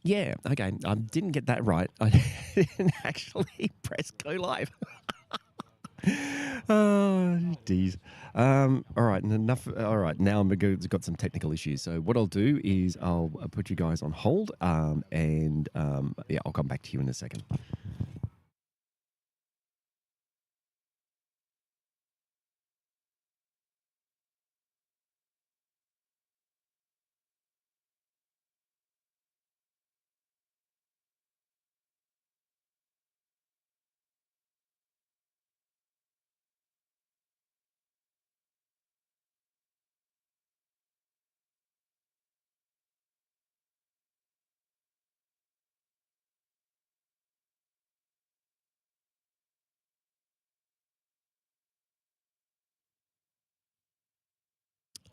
Yeah, okay. I didn't get that right. I didn't actually press go live. Oh, geez. All right, enough. All right, now got some technical issues. So what I'll do is I'll put you guys on hold, and yeah, I'll come back to you in a second.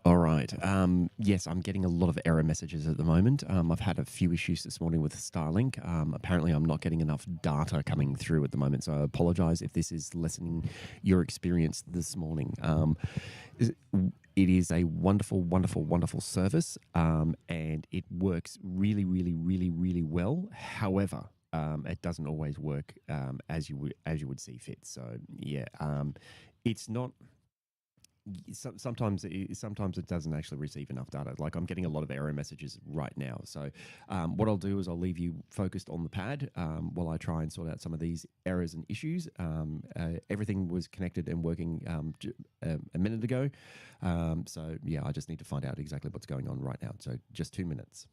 All right. Yes, I'm getting a lot of error messages at the moment. I've had a few issues this morning with Starlink. Apparently, I'm not getting enough data coming through at the moment. So I apologize if this is lessening your experience this morning. It is a wonderful, wonderful, wonderful service, and it works really, really, really, really well. However, it doesn't always work as you would see fit. So yeah, it's not. Sometimes it doesn't actually receive enough data. Like I'm getting a lot of error messages right now. So what I'll do is I'll leave you focused on the pad while I try and sort out some of these errors and issues. Everything was connected and working a minute ago. So yeah, I just need to find out exactly what's going on right now. So just 2 minutes.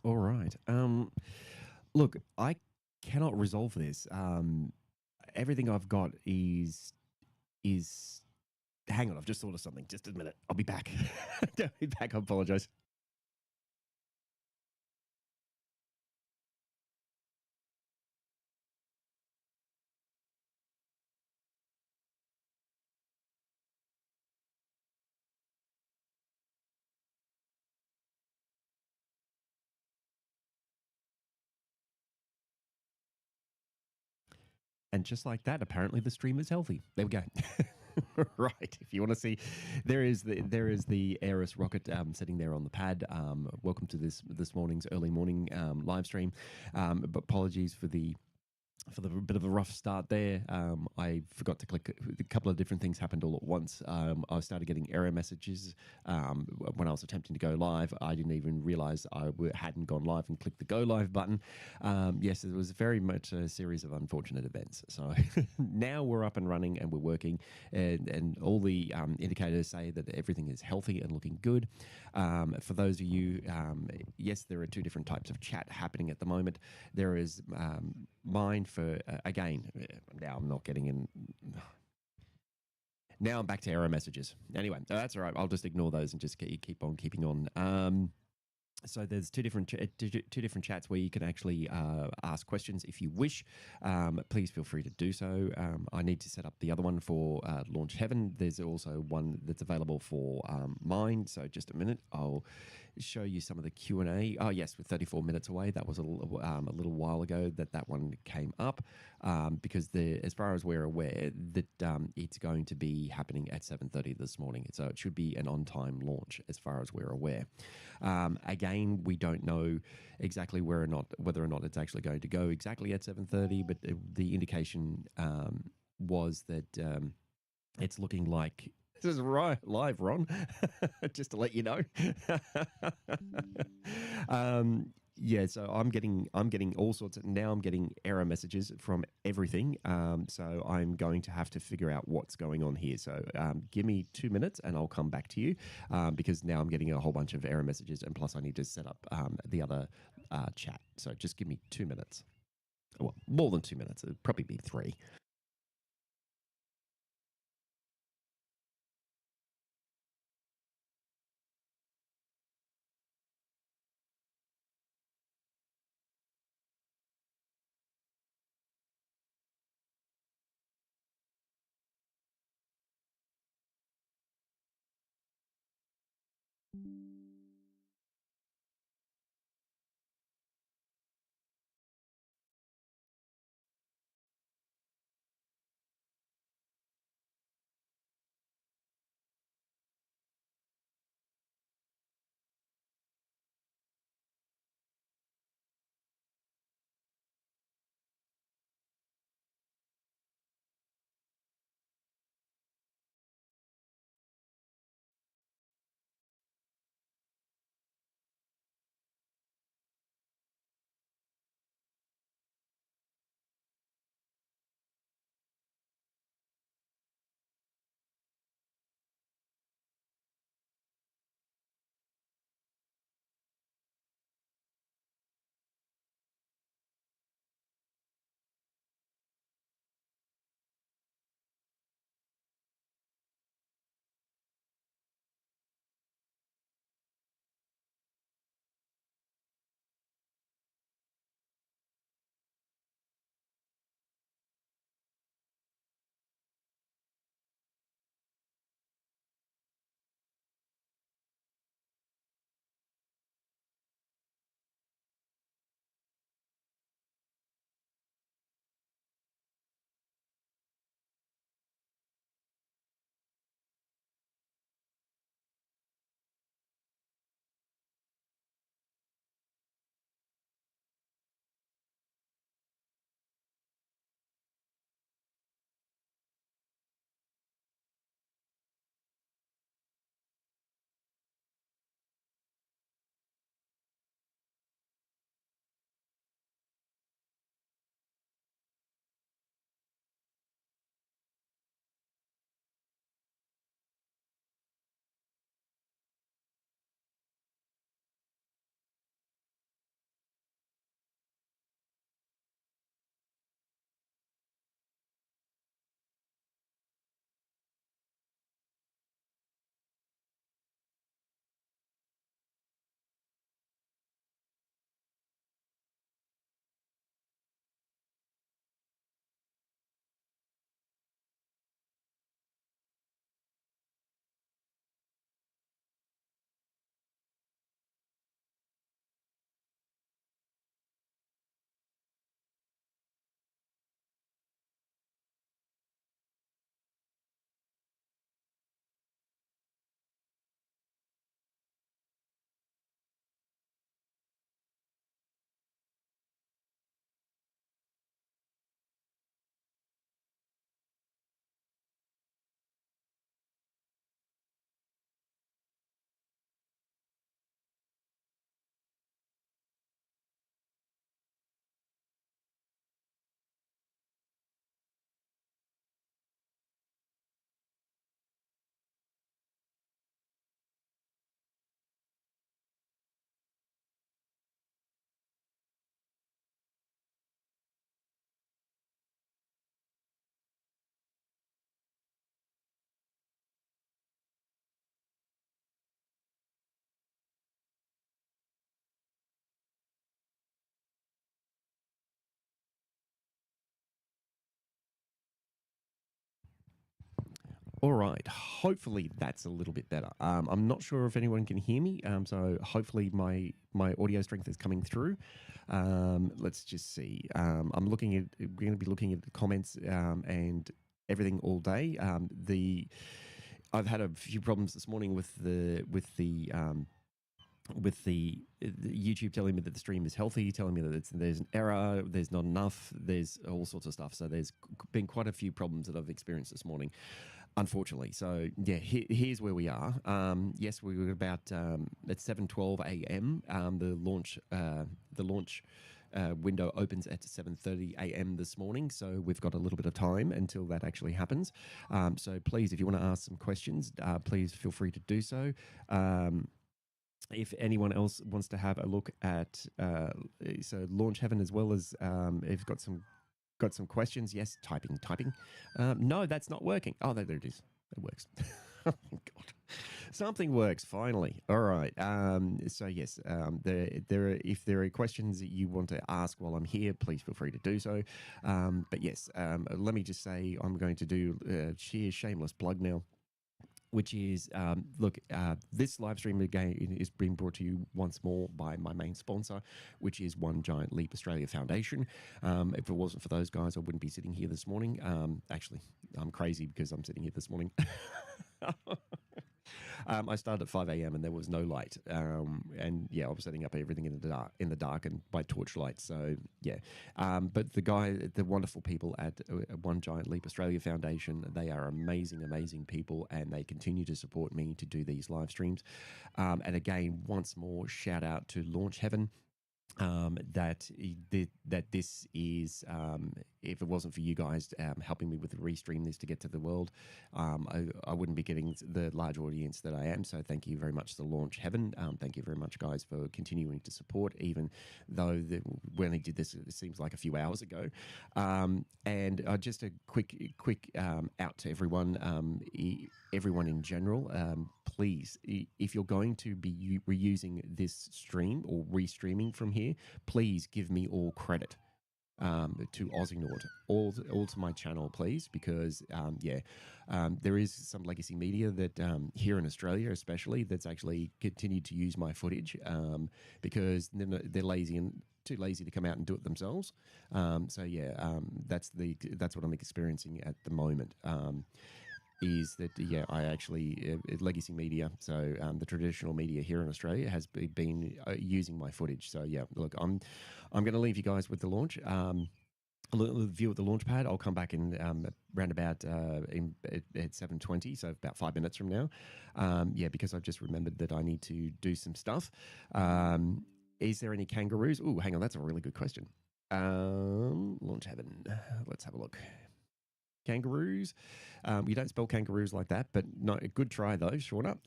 All right. Look, I cannot resolve this. Everything I've got is. Hang on, I've just thought of something. Just a minute. I'll be back. I'll be back. I apologize. And just like that, apparently the stream is healthy. There we go. Right. If you want to see, there is the ERIS rocket sitting there on the pad. Welcome to this morning's early morning live stream. But apologies for the bit of a rough start there. I forgot to click. A couple of different things happened all at once. I started getting error messages when I was attempting to go live. I didn't even realize I hadn't gone live and clicked the go live button. Yes, it was very much a series of unfortunate events. So now we're up and running and we're working, and all the indicators say that everything is healthy and looking good. For those of you, yes, there are two different types of chat happening at the moment. There is mine for, again, now I'm not getting in. Now I'm back to error messages. Anyway, that's all right. I'll just ignore those and just keep on keeping on. So there's two different chats where you can actually ask questions if you wish. Please feel free to do so. I need to set up the other one for Launch Heaven. There's also one that's available for mine. So just a minute, I'll show you some of the Q&A. Oh yes, we're 34 minutes away. That was a little while ago that one came up, because as far as we're aware, that it's going to be happening at 7:30 this morning. So it should be an on-time launch as far as we're aware. Again, we don't know exactly whether or not it's actually going to go exactly at 7:30, but the indication was that it's looking like this is right live, Ron. Just to let you know. Yeah, so I'm getting all sorts of now. I'm getting error messages from everything. So I'm going to have to figure out what's going on here. So give me 2 minutes and I'll come back to you, because now I'm getting a whole bunch of error messages, and plus I need to set up the other chat. So just give me 2 minutes. Well, more than 2 minutes. It'd probably be 3. All right. Hopefully that's a little bit better. I'm not sure if anyone can hear me. So hopefully my audio strength is coming through. Let's just see. I'm looking at. We're going to be looking at the comments and everything all day. I've had a few problems this morning with the YouTube telling me that the stream is healthy, telling me that there's an error, there's not enough, there's all sorts of stuff. So there's been quite a few problems that I've experienced this morning, unfortunately. So yeah, here's where we are. Yes, we were about at 7:12 a.m. The launch window opens at 7:30 a.m. this morning, so we've got a little bit of time until that actually happens. So please, if you want to ask some questions, please feel free to do so. If anyone else wants to have a look at so Launch Heaven, as well as if you've got some questions, yes, typing. No, that's not working. Oh, there it is. It works. Oh, God, something works finally. All right. So yes, if there are questions that you want to ask while I'm here, please feel free to do so. But yes, let me just say I'm going to do sheer shameless plug now, which is, this live stream again is being brought to you once more by my main sponsor, which is One Giant Leap Australia Foundation. If it wasn't for those guys, I wouldn't be sitting here this morning. Actually, I'm crazy because I'm sitting here this morning. I started at 5 a.m. and there was no light, and yeah, I was setting up everything in the dark and by torchlight. So yeah, but the wonderful people at One Giant Leap Australia Foundation, they are amazing people, and they continue to support me to do these live streams. And again, once more, shout out to Launch Heaven. That this is, if it wasn't for you guys helping me with the restream this to get to the world, I wouldn't be getting the large audience that I am. So thank you very much to Launch Heaven. Thank you very much, guys, for continuing to support, even though when I did this, it seems like a few hours ago. And just a quick out to everyone, everyone in general. Please, if you're going to be reusing this stream or restreaming from here, please give me all credit to Aussienaut, all to my channel, please, because there is some legacy media that here in Australia, especially, that's actually continued to use my footage because they're lazy and too lazy to come out and do it themselves. That's what I'm experiencing at the moment. Is that I actually legacy media, so the traditional media here in Australia has been using my footage. So yeah, look, I'm going to leave you guys with the launch. A little view at the launch pad. I'll come back in round about at 7:20, so about 5 minutes from now. Because I've just remembered that I need to do some stuff. Is there any kangaroos? Oh, hang on, that's a really good question. Launch Heaven. Let's have a look. Kangaroos. You don't spell kangaroos like that, but no, good try though, Shauna.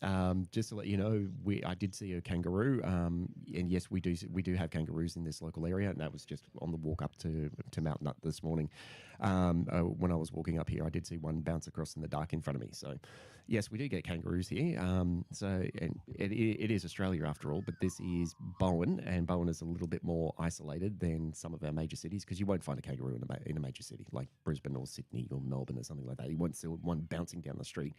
Just to let you know, I did see a kangaroo, and yes, we do have kangaroos in this local area, and that was just on the walk up to Mount Nut this morning. When I was walking up here, I did see one bounce across in the dark in front of me. So yes, we do get kangaroos here. And it is Australia after all, but this is Bowen, and Bowen is a little bit more isolated than some of our major cities, because you won't find a kangaroo in a major city like Brisbane or Sydney or Melbourne or something like that. You won't see one bouncing down the street.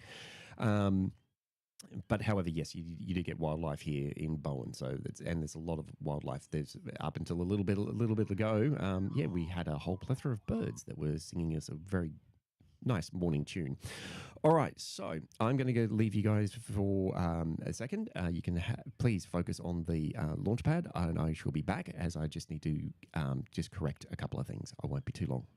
But however, yes, you do get wildlife here in Bowen. So there's a lot of wildlife. There's up until a little bit ago. We had a whole plethora of birds that were singing us a very nice morning tune. All right, so I'm going to go leave you guys for a second. You can please focus on the launch pad, and I shall be back, as I just need to just correct a couple of things. I won't be too long.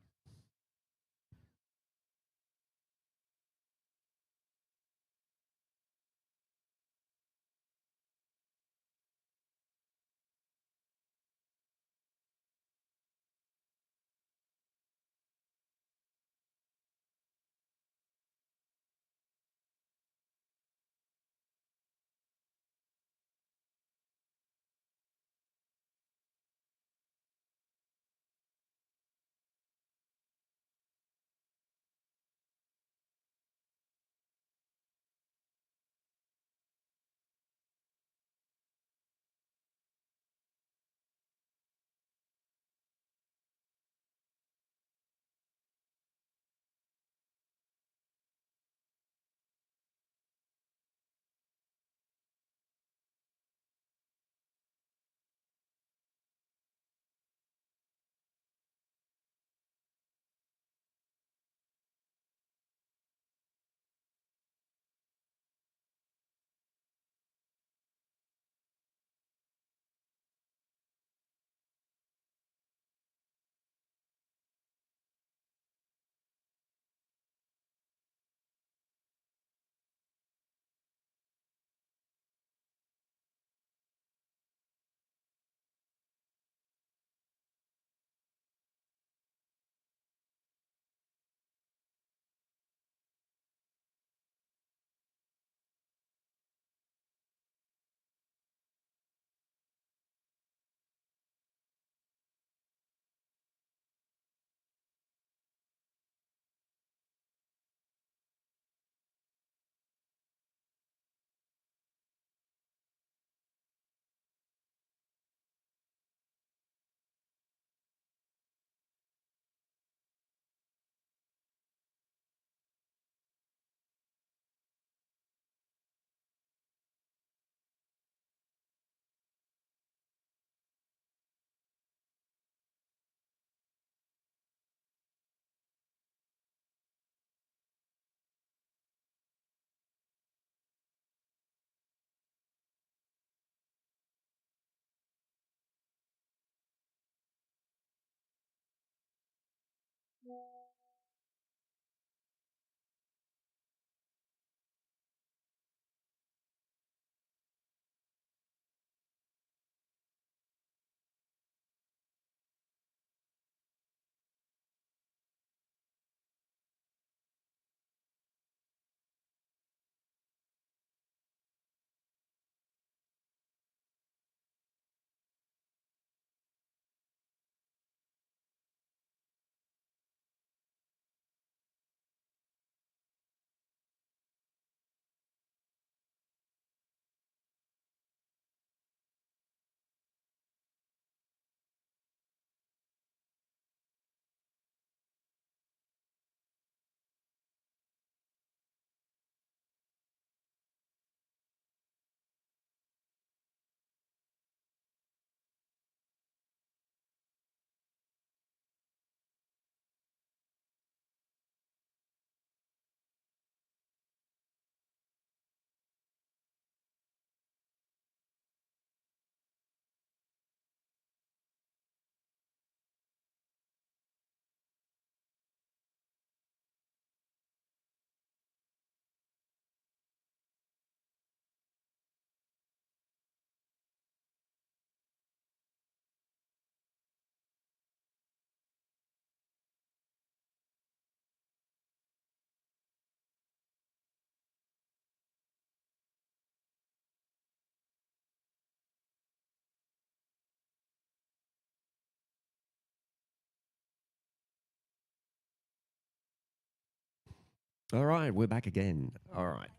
All right, we're back again. All right.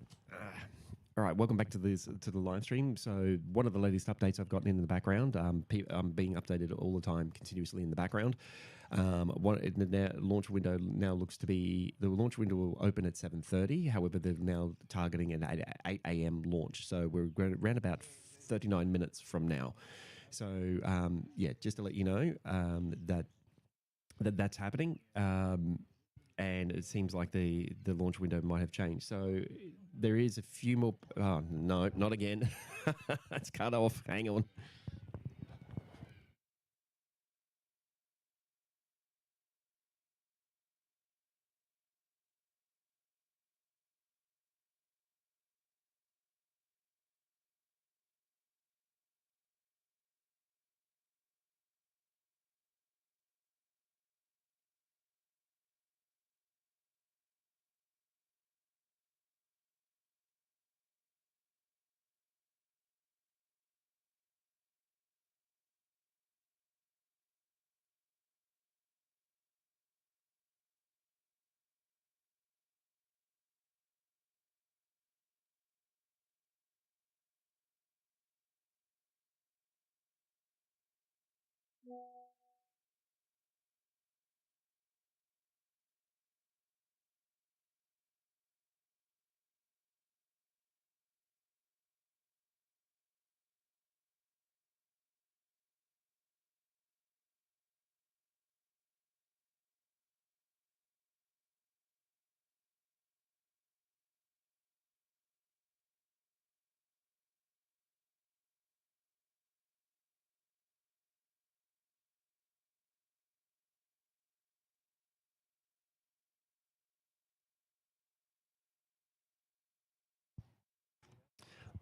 All right, welcome back to the live stream. So one of the latest updates I've gotten in the background. I'm being updated all the time, continuously in the background. The launch window now looks to be the launch window will open at 7:30. However, they're now targeting an 8 a.m. launch. So we're around about 39 minutes from now. So yeah, just to let you know that's happening. And it seems like the launch window might have changed. So there is a few more. Oh no, not again! It's cut off. Hang on.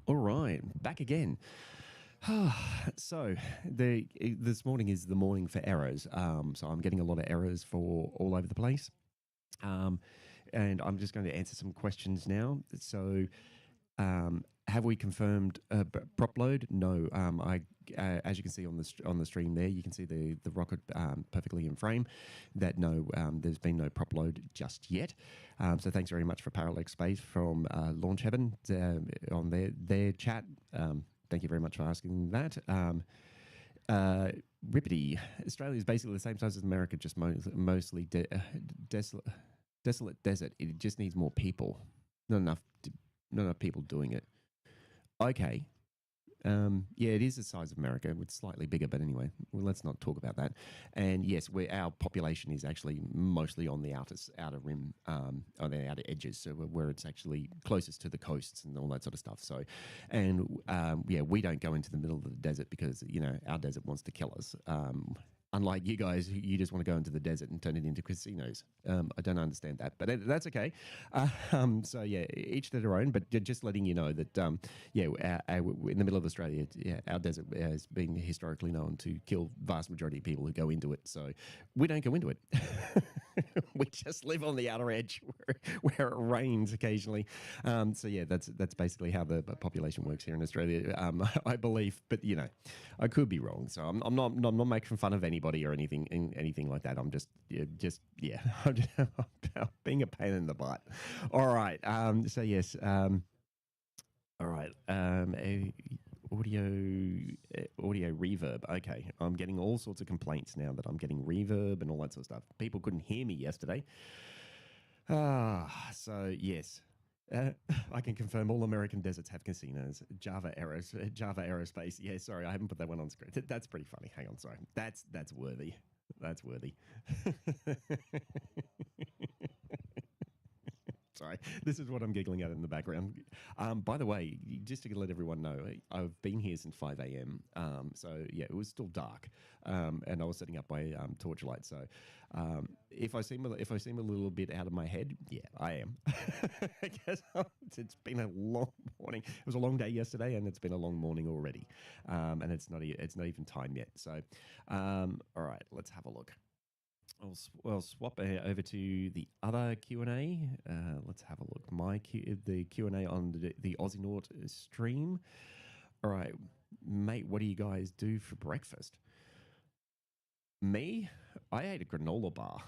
All right, back again. So this morning is the morning for errors. So I'm getting a lot of errors for all over the place. Um, and I'm just going to answer some questions now. So have we confirmed prop load? No. As you can see on the stream there, you can see the rocket perfectly in frame. That no, there's been no prop load just yet. So thanks very much for Parallax Space from Launch Heaven on their chat. Thank you very much for asking that. Rippity, Australia is basically the same size as America, just mostly desolate desert. It just needs more people. Not enough people doing it. Okay. Yeah, it is the size of America. It's slightly bigger, but anyway, well, let's not talk about that. And yes, our population is actually mostly on the outer rim, on the outer edges, so where it's actually closest to the coasts and all that sort of stuff. So, and yeah, we don't go into the middle of the desert because our desert wants to kill us. Unlike you guys, you just want to go into the desert and turn it into casinos. I don't understand that, but that's okay. So yeah, each to their own. But just letting you know that yeah, in the middle of Australia, yeah, our desert has been historically known to kill vast majority of people who go into it. So we don't go into it. We just live on the outer edge where it rains occasionally. So yeah, that's basically how the population works here in Australia, I believe. But you know, I could be wrong. So I'm not making fun of anybody or anything like that. I'm just yeah, I'm just being a pain in the butt. All right. So yes. All right. Audio audio reverb. Okay, I'm getting all sorts of complaints now that I'm getting reverb and all that sort of stuff. People couldn't hear me yesterday. So yes. Uh, I can confirm all American deserts have casinos. Java Aerospace. Yeah, sorry, I haven't put that one on screen. That's pretty funny. Hang on, sorry. That's worthy. That's worthy. Sorry, this is what I'm giggling at in the background. By the way, just to let everyone know, I've been here since 5 a.m. So yeah, it was still dark, and I was setting up my torchlight. So if I seem a little bit out of my head, yeah, I am. I guess it's been a long morning. It was a long day yesterday, and it's been a long morning already, and it's not even time yet. So all right, let's have a look. I'll swap over to the other Q&A. Let's have a look. The Q&A on the Aussienaut stream. All right, mate, what do you guys do for breakfast? Me? I ate a granola bar.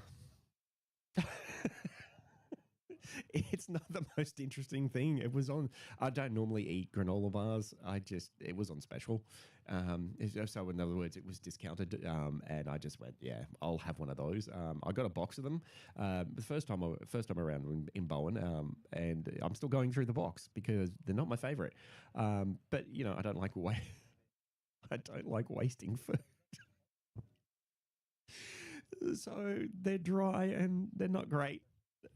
It's not the most interesting thing. It was on. I don't normally eat granola bars. It was on special. So in other words, it was discounted, and I just went, yeah, I'll have one of those. I got a box of them the first time around in Bowen, and I'm still going through the box because they're not my favorite. But you know, I don't like I don't like wasting food. So they're dry and they're not great,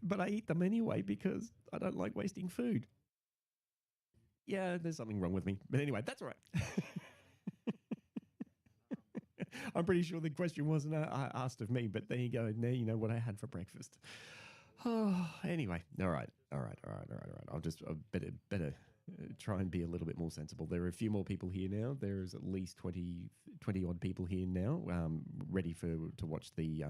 but I eat them anyway because I don't like wasting food. Yeah, there's something wrong with me. But anyway, that's all right. I'm pretty sure the question wasn't asked of me, but there you go. Now you know what I had for breakfast. Oh, anyway, all right. I'll just better try and be a little bit more sensible. There are a few more people here now. There's at least 20 odd people here now, ready to watch the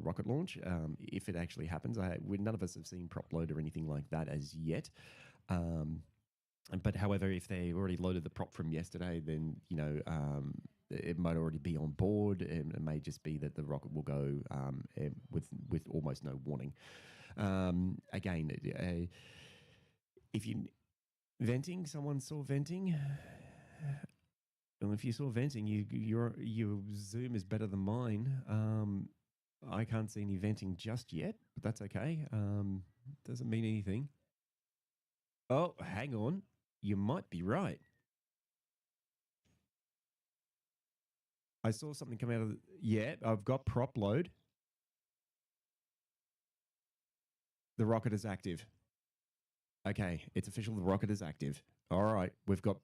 rocket launch. If it actually happens, none of us have seen prop load or anything like that as yet. But however, if they already loaded the prop from yesterday, then you know it might already be on board, and it may just be that the rocket will go with almost no warning. Again, if you venting, someone saw venting. Well, if you saw venting, your Zoom is better than mine. I can't see any venting just yet, but that's okay. Doesn't mean anything. Oh, hang on. You might be right. I saw something come out of yeah, I've got prop load. The rocket is active. Okay, it's official. The rocket is active. All right, we've got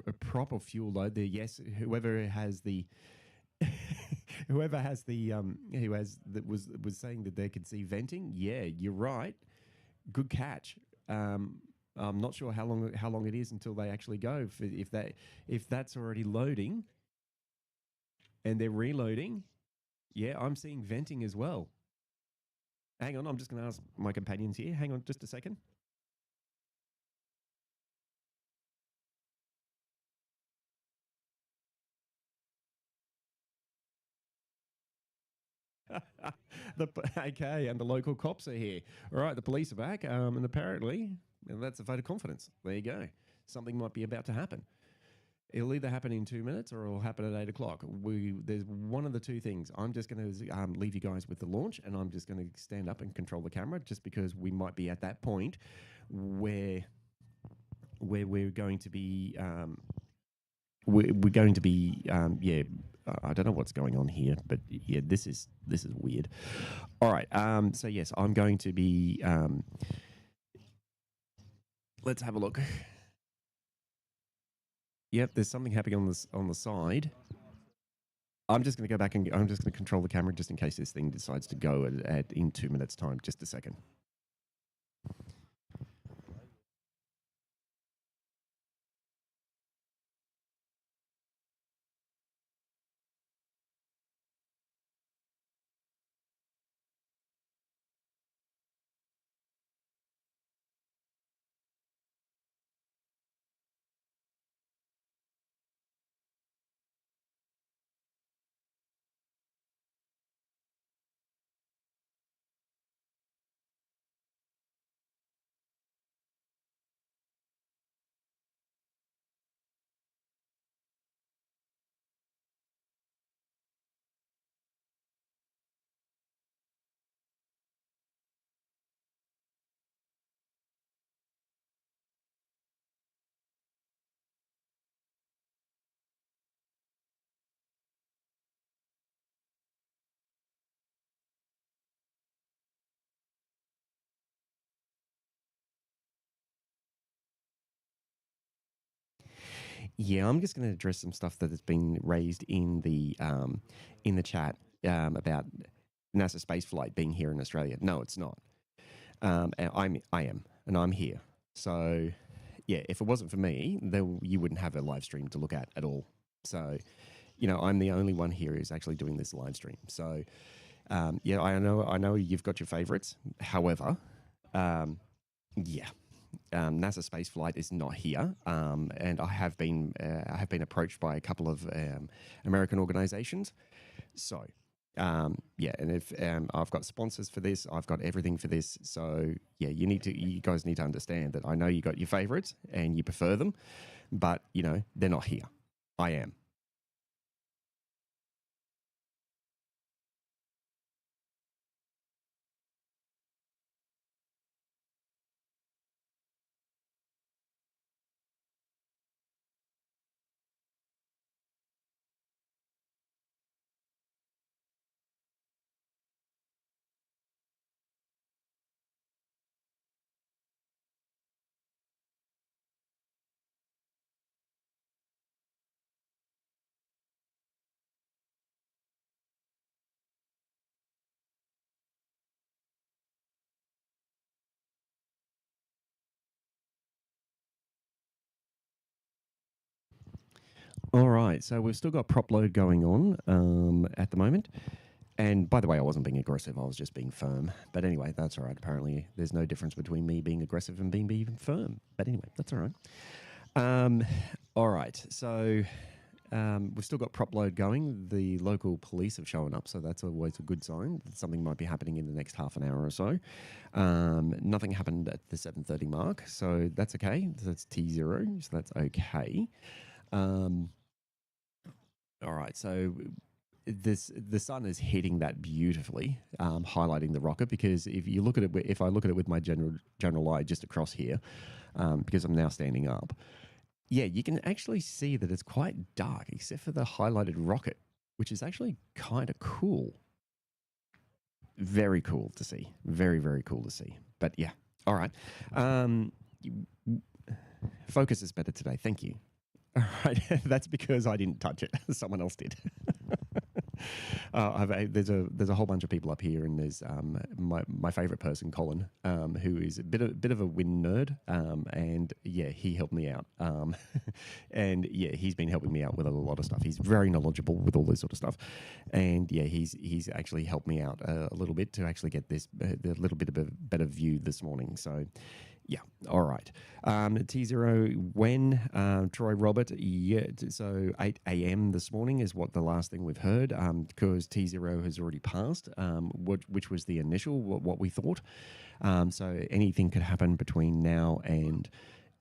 a prop or fuel load there. Yes, whoever has the whoever has the who has that was saying that they could see venting. Yeah, you're right. Good catch. I'm not sure how long it is until they actually go. If that's already loading and they're reloading, yeah, I'm seeing venting as well. Hang on, I'm just going to ask my companions here. Hang on just a second. Okay, and the local cops are here. All right, the police are back, and apparently that's a vote of confidence. There you go. Something might be about to happen. It'll either happen in 2 minutes or it'll happen at 8 o'clock. There's one of the two things. I'm just going to leave you guys with the launch, and I'm just going to stand up and control the camera, just because we might be at that point where we're going to be we're going to be yeah. I don't know what's going on here, but yeah, this is weird. All right. So yes, I'm going to be. Let's have a look. Yep, there's something happening on the side. I'm just going to go back and I'm just going to control the camera just in case this thing decides to go in 2 minutes' time. Just a second. Yeah, I'm just going to address some stuff that has been raised in the chat about NASA spaceflight being here in Australia. No, it's not. And I am, and I'm here. So, yeah, if it wasn't for me, then you wouldn't have a live stream to look at all. So, I'm the only one here who's actually doing this live stream. So, yeah, I know you've got your favorites. However, yeah, NASA spaceflight is not here, and I have been approached by a couple of American organizations. So, yeah, and if I've got sponsors for this, I've got everything for this. So, yeah, you guys need to understand that I know you got your favorites and you prefer them, but they're not here. I am. All right, so we've still got prop load going on at the moment. And by the way, I wasn't being aggressive. I was just being firm. But anyway, that's all right. Apparently, there's no difference between me being aggressive and being firm. But anyway, that's all right. All right. So we've still got prop load going. The local police have shown up, so that's always a good sign that something might be happening in the next half an hour or so. Nothing happened at the 7:30 mark, so that's okay. That's T0, so that's okay. All right. So the sun is hitting that beautifully, highlighting the rocket. Because if I look at it with my general eye just across here, because I'm now standing up, yeah, you can actually see that it's quite dark, except for the highlighted rocket, which is actually kind of cool. Very cool to see. Very, very cool to see. But yeah, all right. Um, Focus is better today. Thank you. All right, that's because I didn't touch it. Someone else did. There's a whole bunch of people up here, and there's my favorite person, Colin, who is a bit of a wind nerd, and yeah, he helped me out, and yeah, he's been helping me out with a lot of stuff. He's very knowledgeable with all this sort of stuff, and yeah, he's actually helped me out a little bit to actually get this a little bit of a better view this morning. So yeah, all right. T0, when Troy Robert, yeah, so 8 a.m. this morning is what the last thing we've heard, because T0 has already passed, which was the initial, what we thought. So anything could happen between now and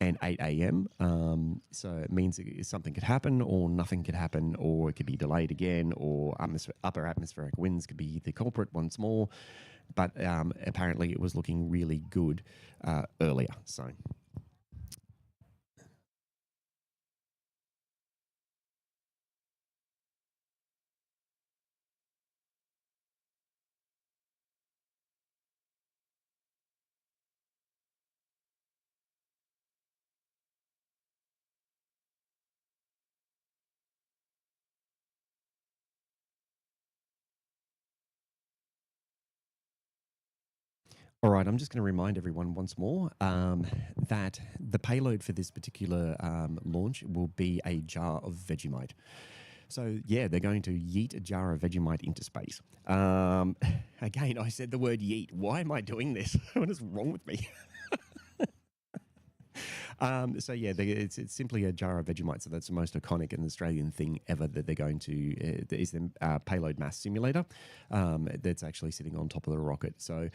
8 a.m. So it means something could happen, or nothing could happen, or it could be delayed again, or upper atmospheric winds could be the culprit once more. But apparently it was looking really good earlier. So All right, I'm just going to remind everyone once more that the payload for this particular launch will be a jar of Vegemite. So, yeah, they're going to yeet a jar of Vegemite into space. Again, I said the word yeet. Why am I doing this? What is wrong with me? So yeah, it's simply a jar of Vegemite. So that's the most iconic and Australian thing ever that they're going to is the payload mass simulator that's actually sitting on top of the rocket. So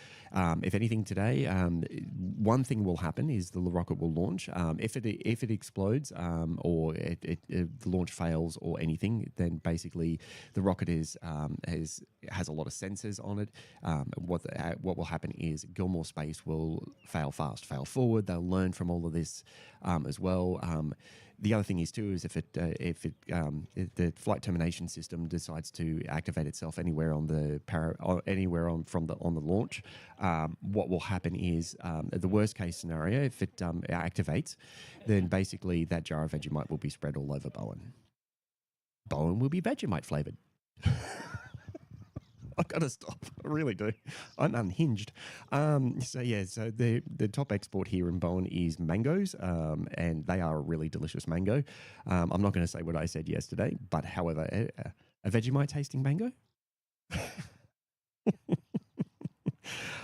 if anything today, one thing will happen is the rocket will launch. If it explodes or the launch fails or anything, then basically the rocket has a lot of sensors on it. What will happen is Gilmour Space will fail fast, fail forward. They'll learn from all of this as well. The other thing is too is if the flight termination system decides to activate itself anywhere on the on the launch, what will happen is the worst case scenario, if it activates, then basically that jar of Vegemite will be spread all over Bowen. Bowen will be Vegemite flavored. I've got to stop. I really do. I'm unhinged. So the top export here in Bowen is mangoes, and they are a really delicious mango. I'm not going to say what I said yesterday, but however, a Vegemite tasting mango.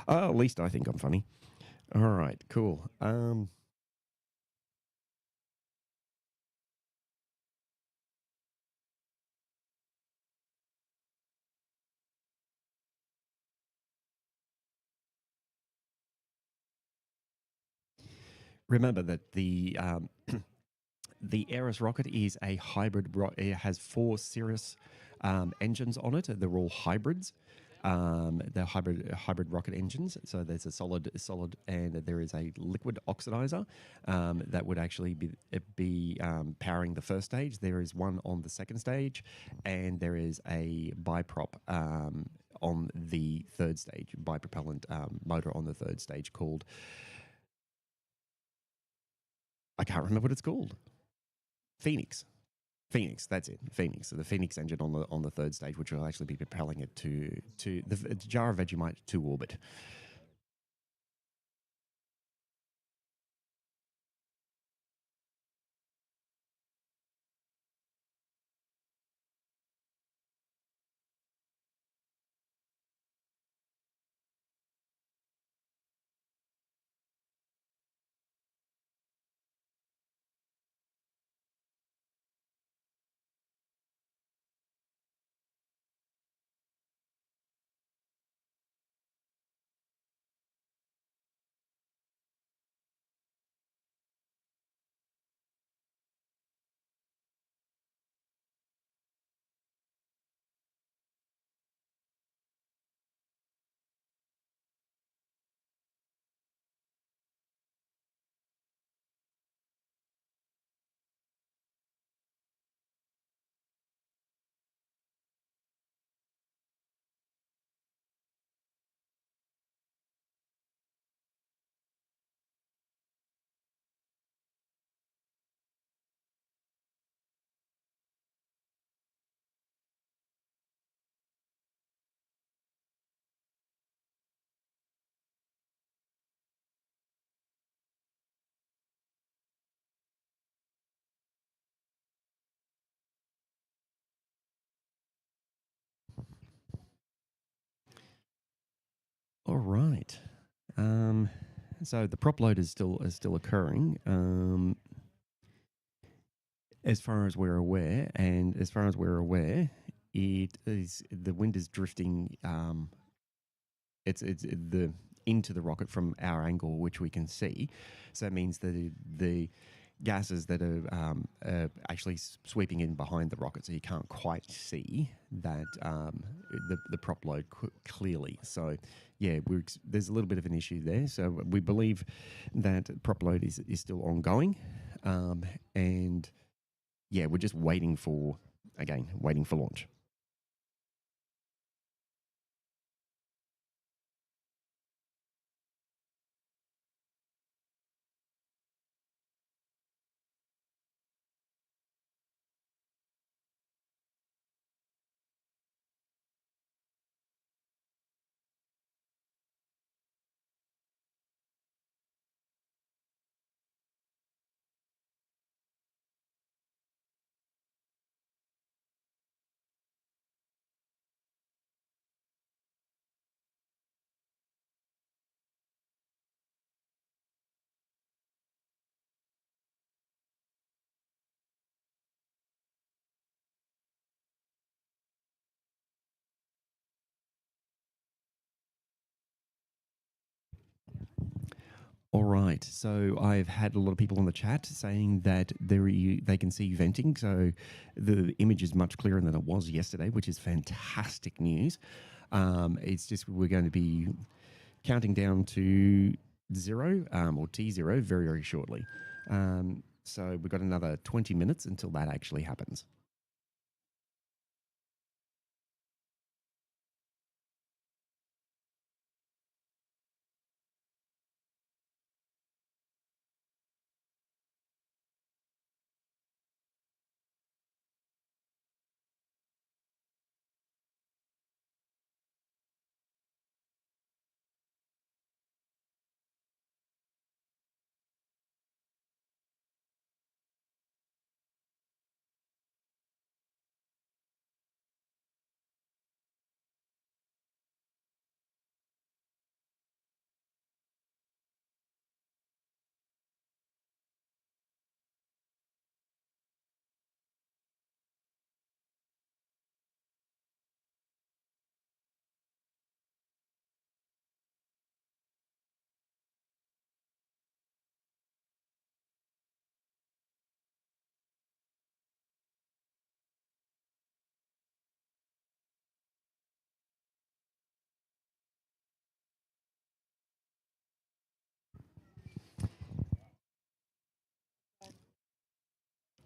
At least I think I'm funny. All right, cool. Remember that the ERIS rocket is a hybrid. It has 4 Cirrus engines on it. They're all hybrids. They're hybrid rocket engines. So there's a solid, and there is a liquid oxidizer that would actually be powering the first stage. There is one on the second stage, and there is a biprop on the third stage, bipropellant motor on the third stage called. I can't remember what it's called. Phoenix. Phoenix, that's it. Phoenix. So the Phoenix engine on the third stage, which will actually be propelling it to the jar of Vegemite to orbit. All right. Um, so the prop load is still occurring. As far as we're aware, it is the wind is drifting. It's the into the rocket from our angle, which we can see. So it means that the gases that are actually sweeping in behind the rocket, so you can't quite see that the prop load clearly. So yeah, there's a little bit of an issue there. So we believe that prop load is still ongoing, and yeah, we're just waiting for launch. All right. So I've had a lot of people on the chat saying that they can see venting. So the image is much clearer than it was yesterday, which is fantastic news. It's just we're going to be counting down to zero or T0 very, very shortly. So we've got another 20 minutes until that actually happens.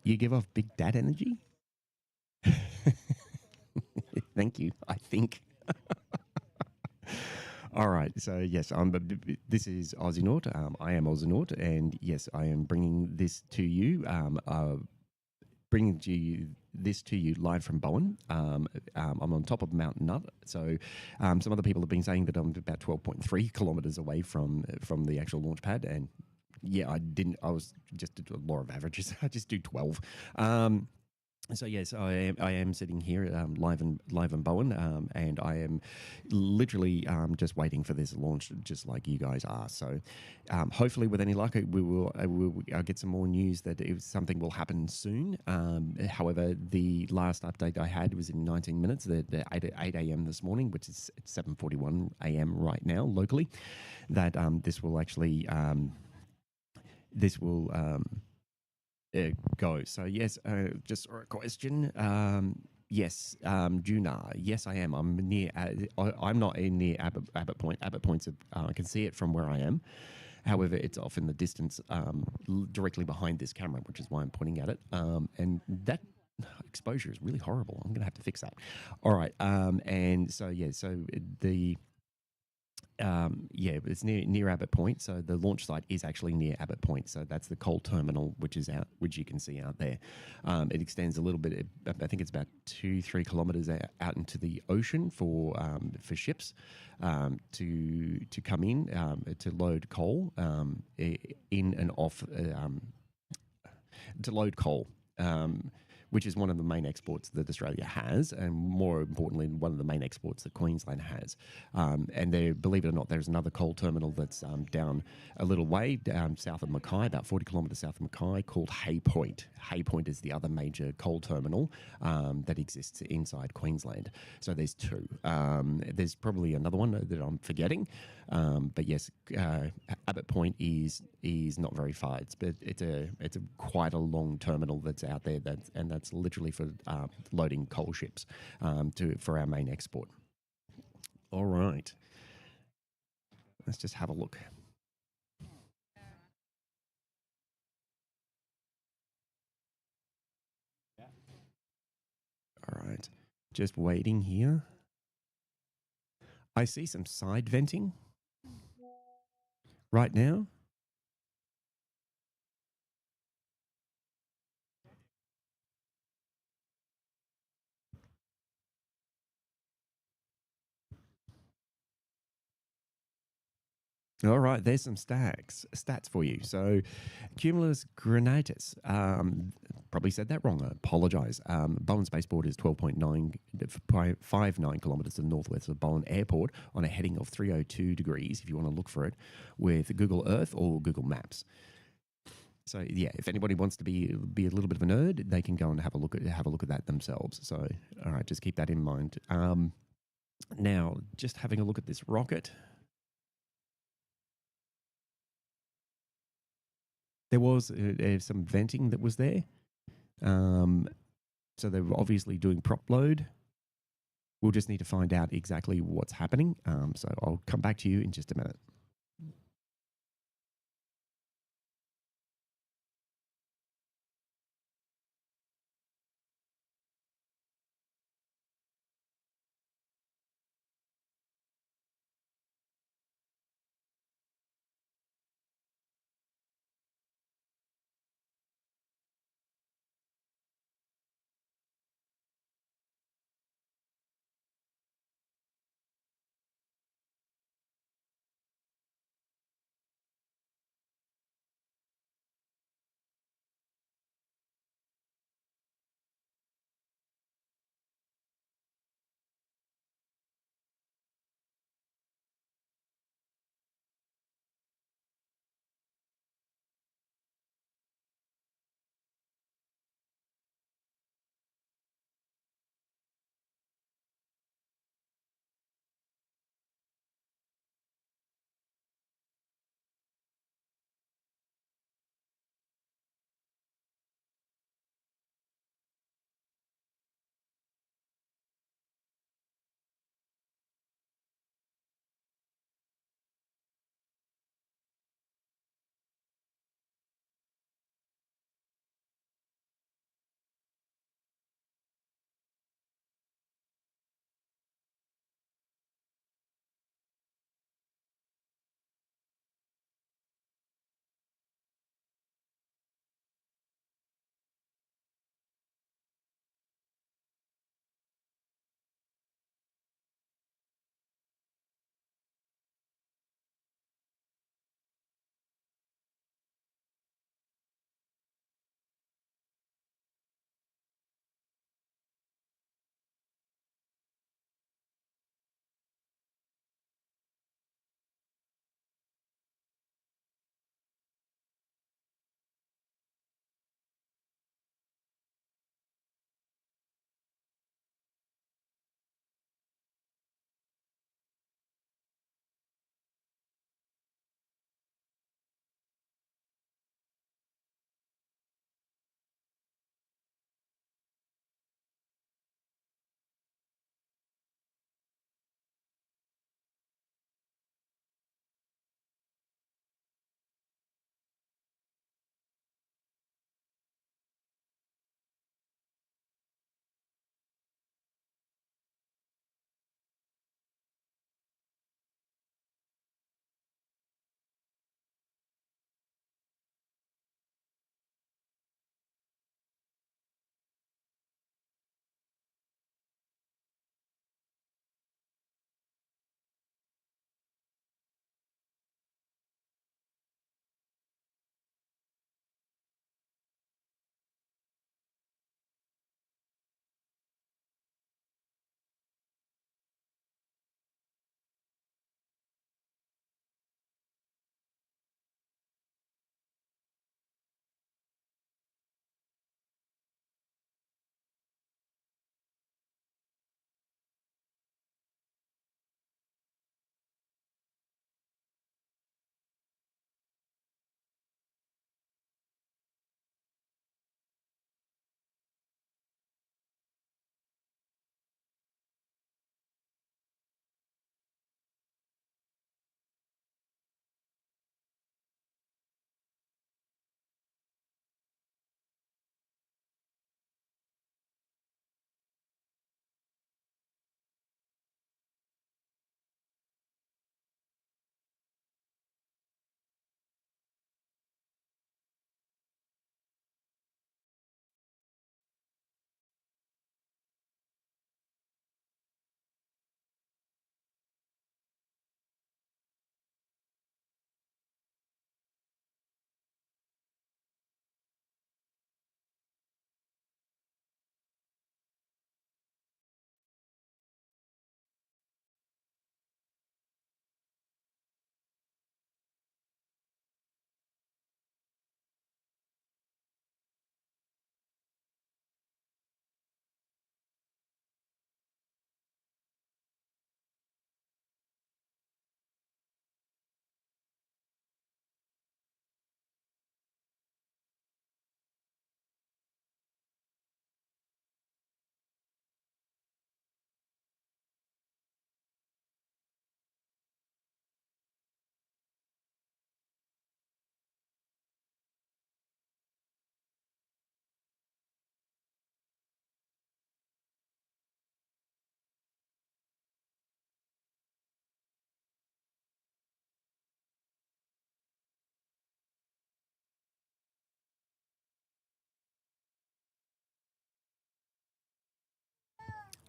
You give off big dad energy? Thank you, I think. All right. So yes, this is Aussienaut. I am Aussienaut, and yes, I am bringing this to you. Bringing to you this to you live from Bowen. I'm on top of Mount Nut, so some other people have been saying that I'm about 12.3 kilometers away from the actual launch pad, and yeah, I didn't. I was just a law of averages. I just do 12. So yes, I am sitting here live in Bowen, and I am literally just waiting for this launch, just like you guys are. So hopefully, with any luck, I'll get some more news that something will happen soon. However, the last update I had was in 19 minutes, the 8 a.m. this morning, which is 7:41 a.m. right now locally. That this will actually this will. Go. So yes, just a question. Yes, Junar. Yes, I am. I'm near. I'm not near Abbott Point. Abbott Point's. I can see it from where I am. However, it's off in the distance, directly behind this camera, which is why I'm pointing at it. And that exposure is really horrible. I'm going to have to fix that. All right. And so yeah. So the yeah, it's near Abbott Point. So the launch site is actually near Abbott Point. So that's the coal terminal, which is out, which you can see out there. It extends a little bit. I think it's about 2-3 kilometers out into the ocean for ships to come in to load coal in and off to load coal. Which is one of the main exports that Australia has, and more importantly, one of the main exports that Queensland has. And there, believe it or not, there's another coal terminal that's down a little way, south of Mackay, about 40 kilometres south of Mackay, called Hay Point. Hay Point is the other major coal terminal that exists inside Queensland. So there's two. There's probably another one that I'm forgetting. But yes, Abbott Point is not very far. It's a quite a long terminal that's out there, that's literally for loading coal ships for our main export. All right, let's just have a look. All right, just waiting here. I see some side venting right now. All right, there's some stats for you. So, cumulus granatus, probably said that wrong. I apologise. Bowen Spaceport is 12.59 kilometres to the northwest of Bowen Airport on a heading of 302 degrees, if you want to look for it, with Google Earth or Google Maps. So yeah, if anybody wants to be a little bit of a nerd, they can go and have a look at that themselves. So all right, just keep that in mind. Now, just having a look at this rocket. there was some venting that was there. So they were obviously doing prop load. We'll just need to find out exactly what's happening. So I'll come back to you in just a minute.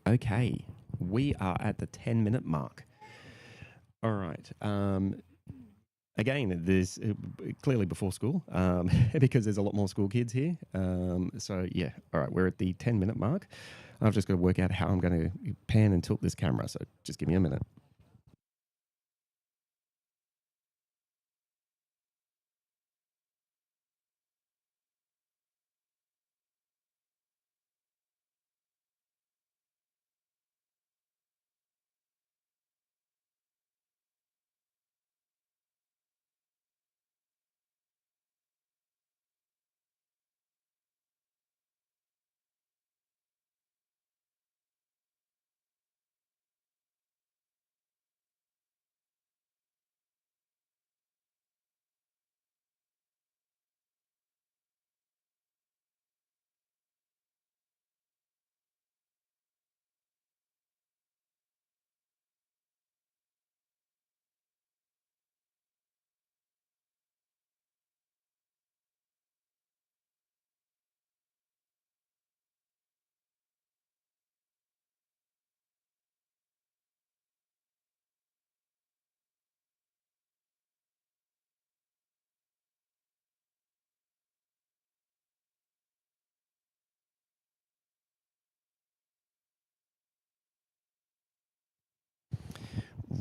Okay, we are at the 10-minute mark. All right. Again, there's clearly before school because there's a lot more school kids here. So, yeah, all right, we're at the 10-minute mark. I've just got to work out how I'm going to pan and tilt this camera. So just give me a minute.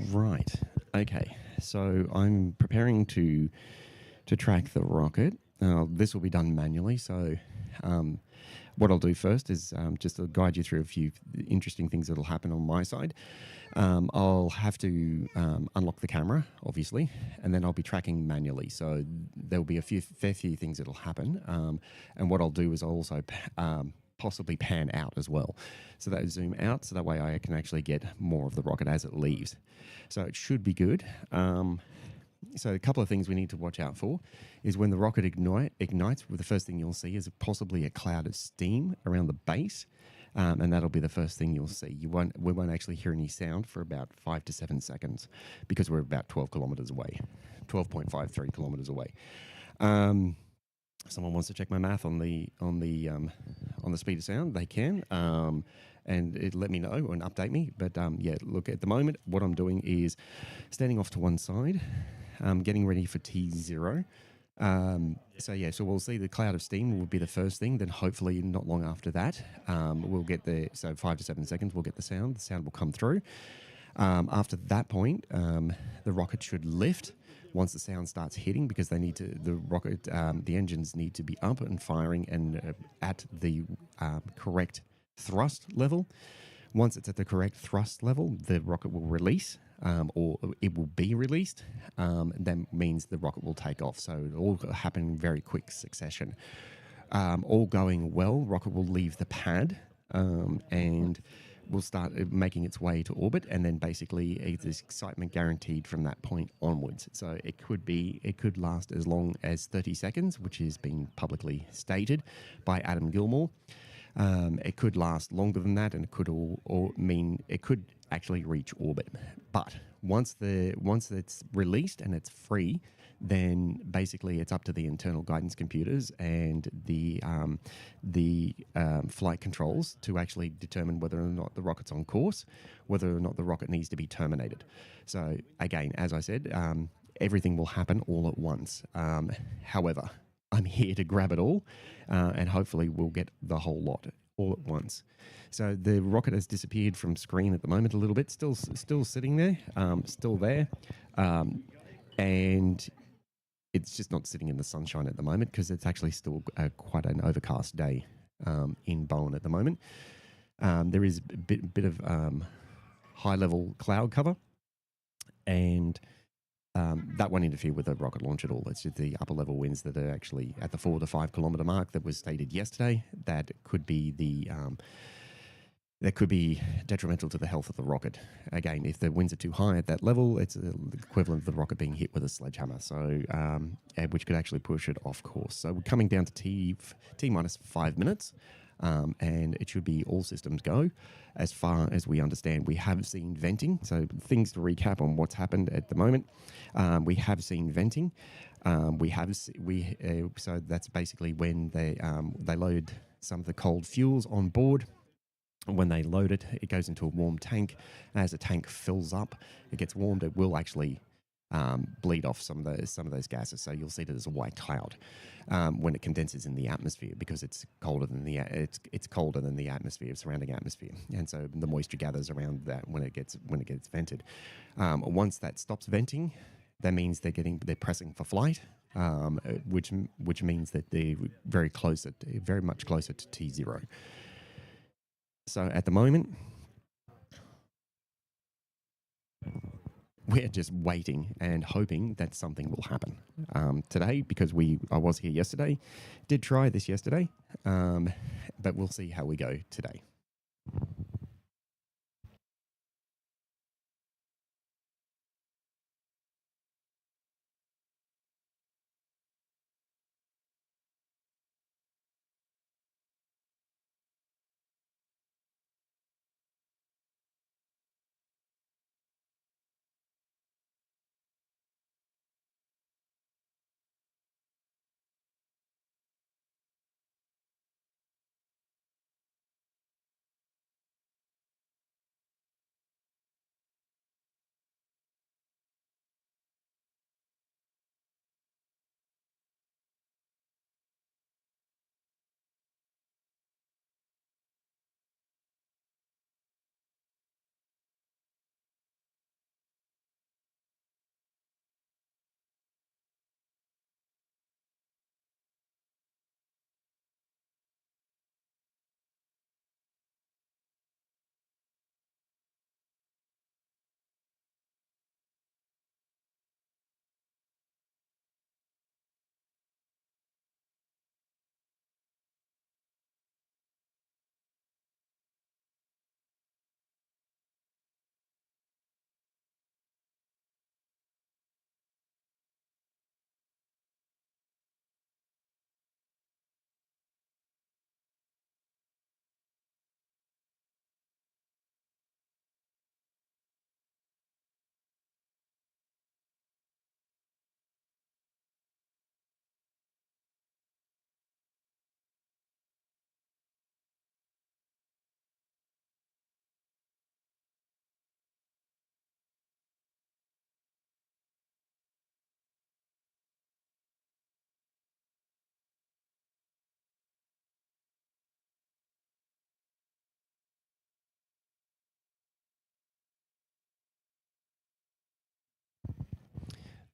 Right. Okay. So I'm preparing to track the rocket. This will be done manually. So what I'll do first is just to guide you through a few interesting things that'll happen on my side. I'll have to unlock the camera, obviously, and then I'll be tracking manually. So there'll be fair few things that'll happen. And what I'll do is I'll also possibly pan out as well. So that zoom out, so that way I can actually get more of the rocket as it leaves. So it should be good. So a couple of things we need to watch out for is when the rocket ignites, the first thing you'll see is possibly a cloud of steam around the base. And that'll be the first thing you'll see. We won't actually hear any sound for about 5 to 7 seconds because we're about 12 kilometers away, 12.53 kilometers away. Someone wants to check my math on the speed of sound, they can, and let me know and update me. But yeah, look, at the moment, what I'm doing is standing off to one side, getting ready for T0. So we'll see the cloud of steam will be the first thing. Then hopefully not long after that, we'll get so 5 to 7 seconds, we'll get the sound. The sound will come through. After that point, the rocket should lift once the sound starts hitting, because the engines need to be up and firing and at the correct thrust level. Once it's at the correct thrust level, the rocket will release, or it will be released. That means the rocket will take off. So it all happen in very quick succession. All going well, rocket will leave the pad and will start making its way to orbit, and then basically there's excitement guaranteed from that point onwards. So it could last as long as 30 seconds, which has been publicly stated by Adam Gilmour. It could last longer than that, and it could mean it could actually reach orbit. But once it's released and it's free, then basically it's up to the internal guidance computers and the flight controls to actually determine whether or not the rocket's on course, whether or not the rocket needs to be terminated. So again, as I said, everything will happen all at once. However, I'm here to grab it all, and hopefully we'll get the whole lot all at once. So the rocket has disappeared from screen at the moment a little bit, still sitting there, still there, and it's just not sitting in the sunshine at the moment because it's actually still quite an overcast day in Bowen at the moment. There is a bit of high-level cloud cover, and that won't interfere with the rocket launch at all. It's just the upper level winds that are actually at the 4 to 5 kilometer mark that was stated yesterday. That could be that could be detrimental to the health of the rocket. Again, if the winds are too high at that level, it's the equivalent of the rocket being hit with a sledgehammer, so which could actually push it off course. So we're coming down to T minus 5 minutes. And it should be all systems go. As far as we understand, we have seen venting. So things to recap on what's happened at the moment. We have seen venting. So that's basically when they load some of the cold fuels on board. When they load it, it goes into a warm tank. As the tank fills up, it gets warmed. It will actually bleed off some of those gases. So you'll see that there's a white cloud when it condenses in the atmosphere because it's colder than it's colder than the atmosphere, surrounding atmosphere, and so the moisture gathers around that when it gets vented. Once that stops venting, that means they're pressing for flight, which means that they're very much closer to T0. So at the moment, we're just waiting and hoping that something will happen today, because I was here yesterday, did try this yesterday, but we'll see how we go today.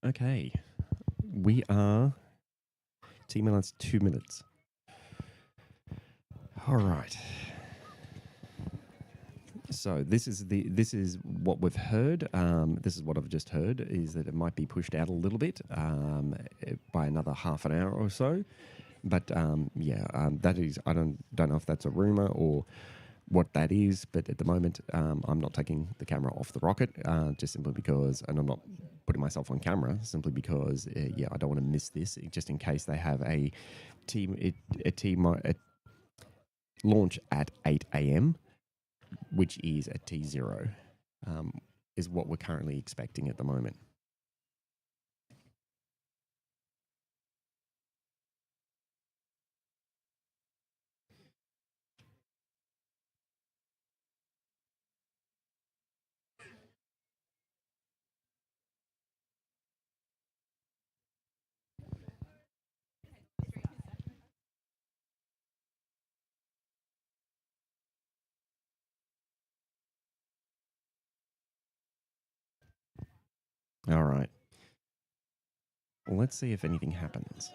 Okay, we are T-minus 2 minutes. All right. So this is what we've heard. This is what I've just heard, is that it might be pushed out a little bit by another half an hour or so. But that is, I don't know if that's a rumor or what that is. But at the moment, I'm not taking the camera off the rocket, just simply because, and I'm not putting myself on camera simply because, I don't want to miss this, just in case they have a launch at 8 a.m. which is at T0, is what we're currently expecting at the moment. All right. Well, let's see if anything happens.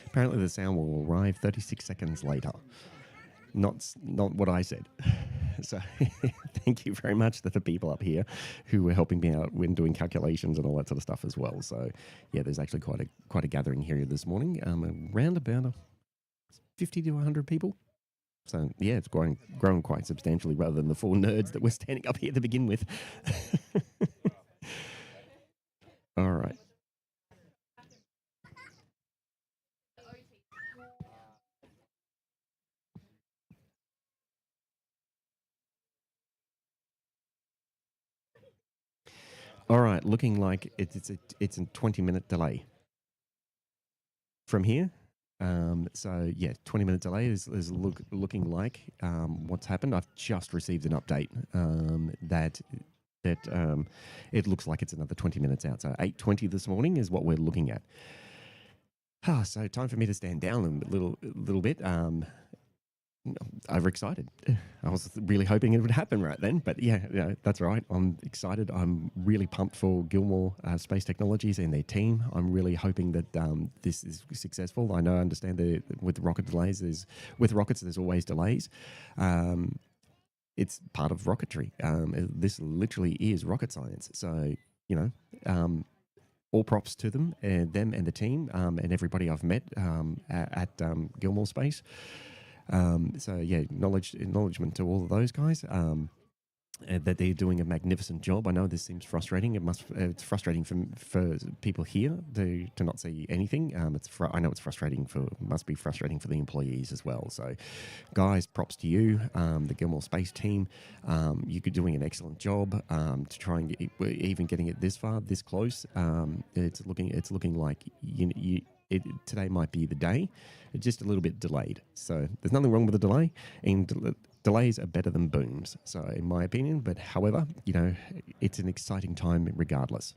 Apparently, the sound will arrive 36 seconds later. Not what I said. So thank you very much to the people up here who were helping me out when doing calculations and all that sort of stuff as well. So yeah, there's actually quite a gathering here this morning. Around about 50 to 100 people. So yeah, it's growing quite substantially rather than the 4 nerds that were standing up here to begin with. All right. All right, looking like it's a 20-minute delay from here. So yeah, 20-minute delay is looking like what's happened. I've just received an update that it looks like it's another 20 minutes out. So 8:20 this morning is what we're looking at. So time for me to stand down a little bit. Overexcited. I was really hoping it would happen right then, but yeah, that's right. I'm excited. I'm really pumped for Gilmour Space Technologies and their team. I'm really hoping that this is successful. I understand that with rocket delays, with rockets, there's always delays. It's part of rocketry. This literally is rocket science. So, all props to them and the team and everybody I've met at Gilmour Space. So yeah, acknowledgement to all of those guys. That they're doing a magnificent job. I know this seems frustrating. It's frustrating for people here to not see anything. I know it's frustrating must be frustrating for the employees as well. So, guys, props to you, the Gilmour Space team. You're doing an excellent job to try and even getting it this far, this close. It's looking like today might be the day. It's just a little bit delayed. So there's nothing wrong with the delay, and delays are better than booms. So in my opinion, but however, it's an exciting time regardless.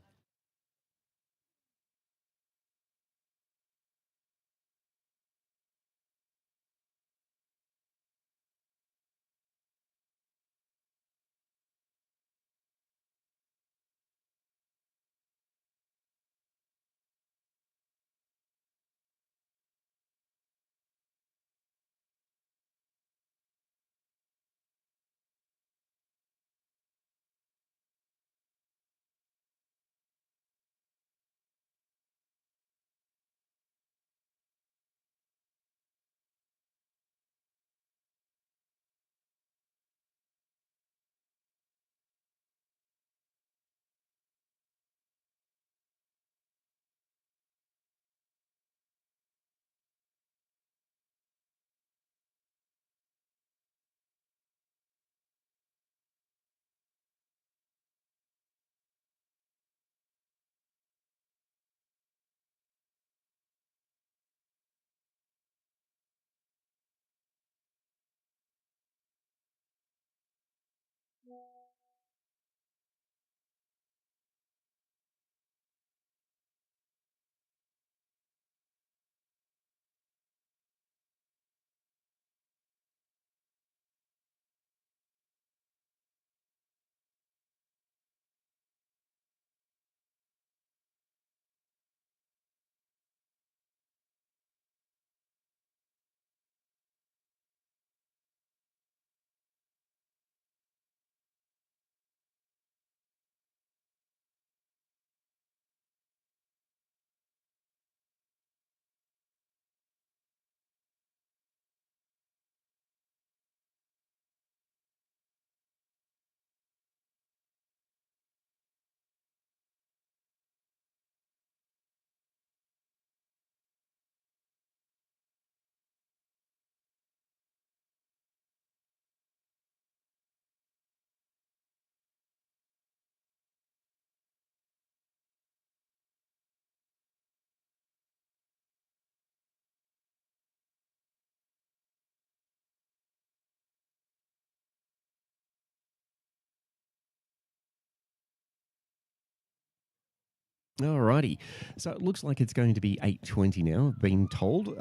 Alrighty, so it looks like it's going to be 8:20 now. I've been told.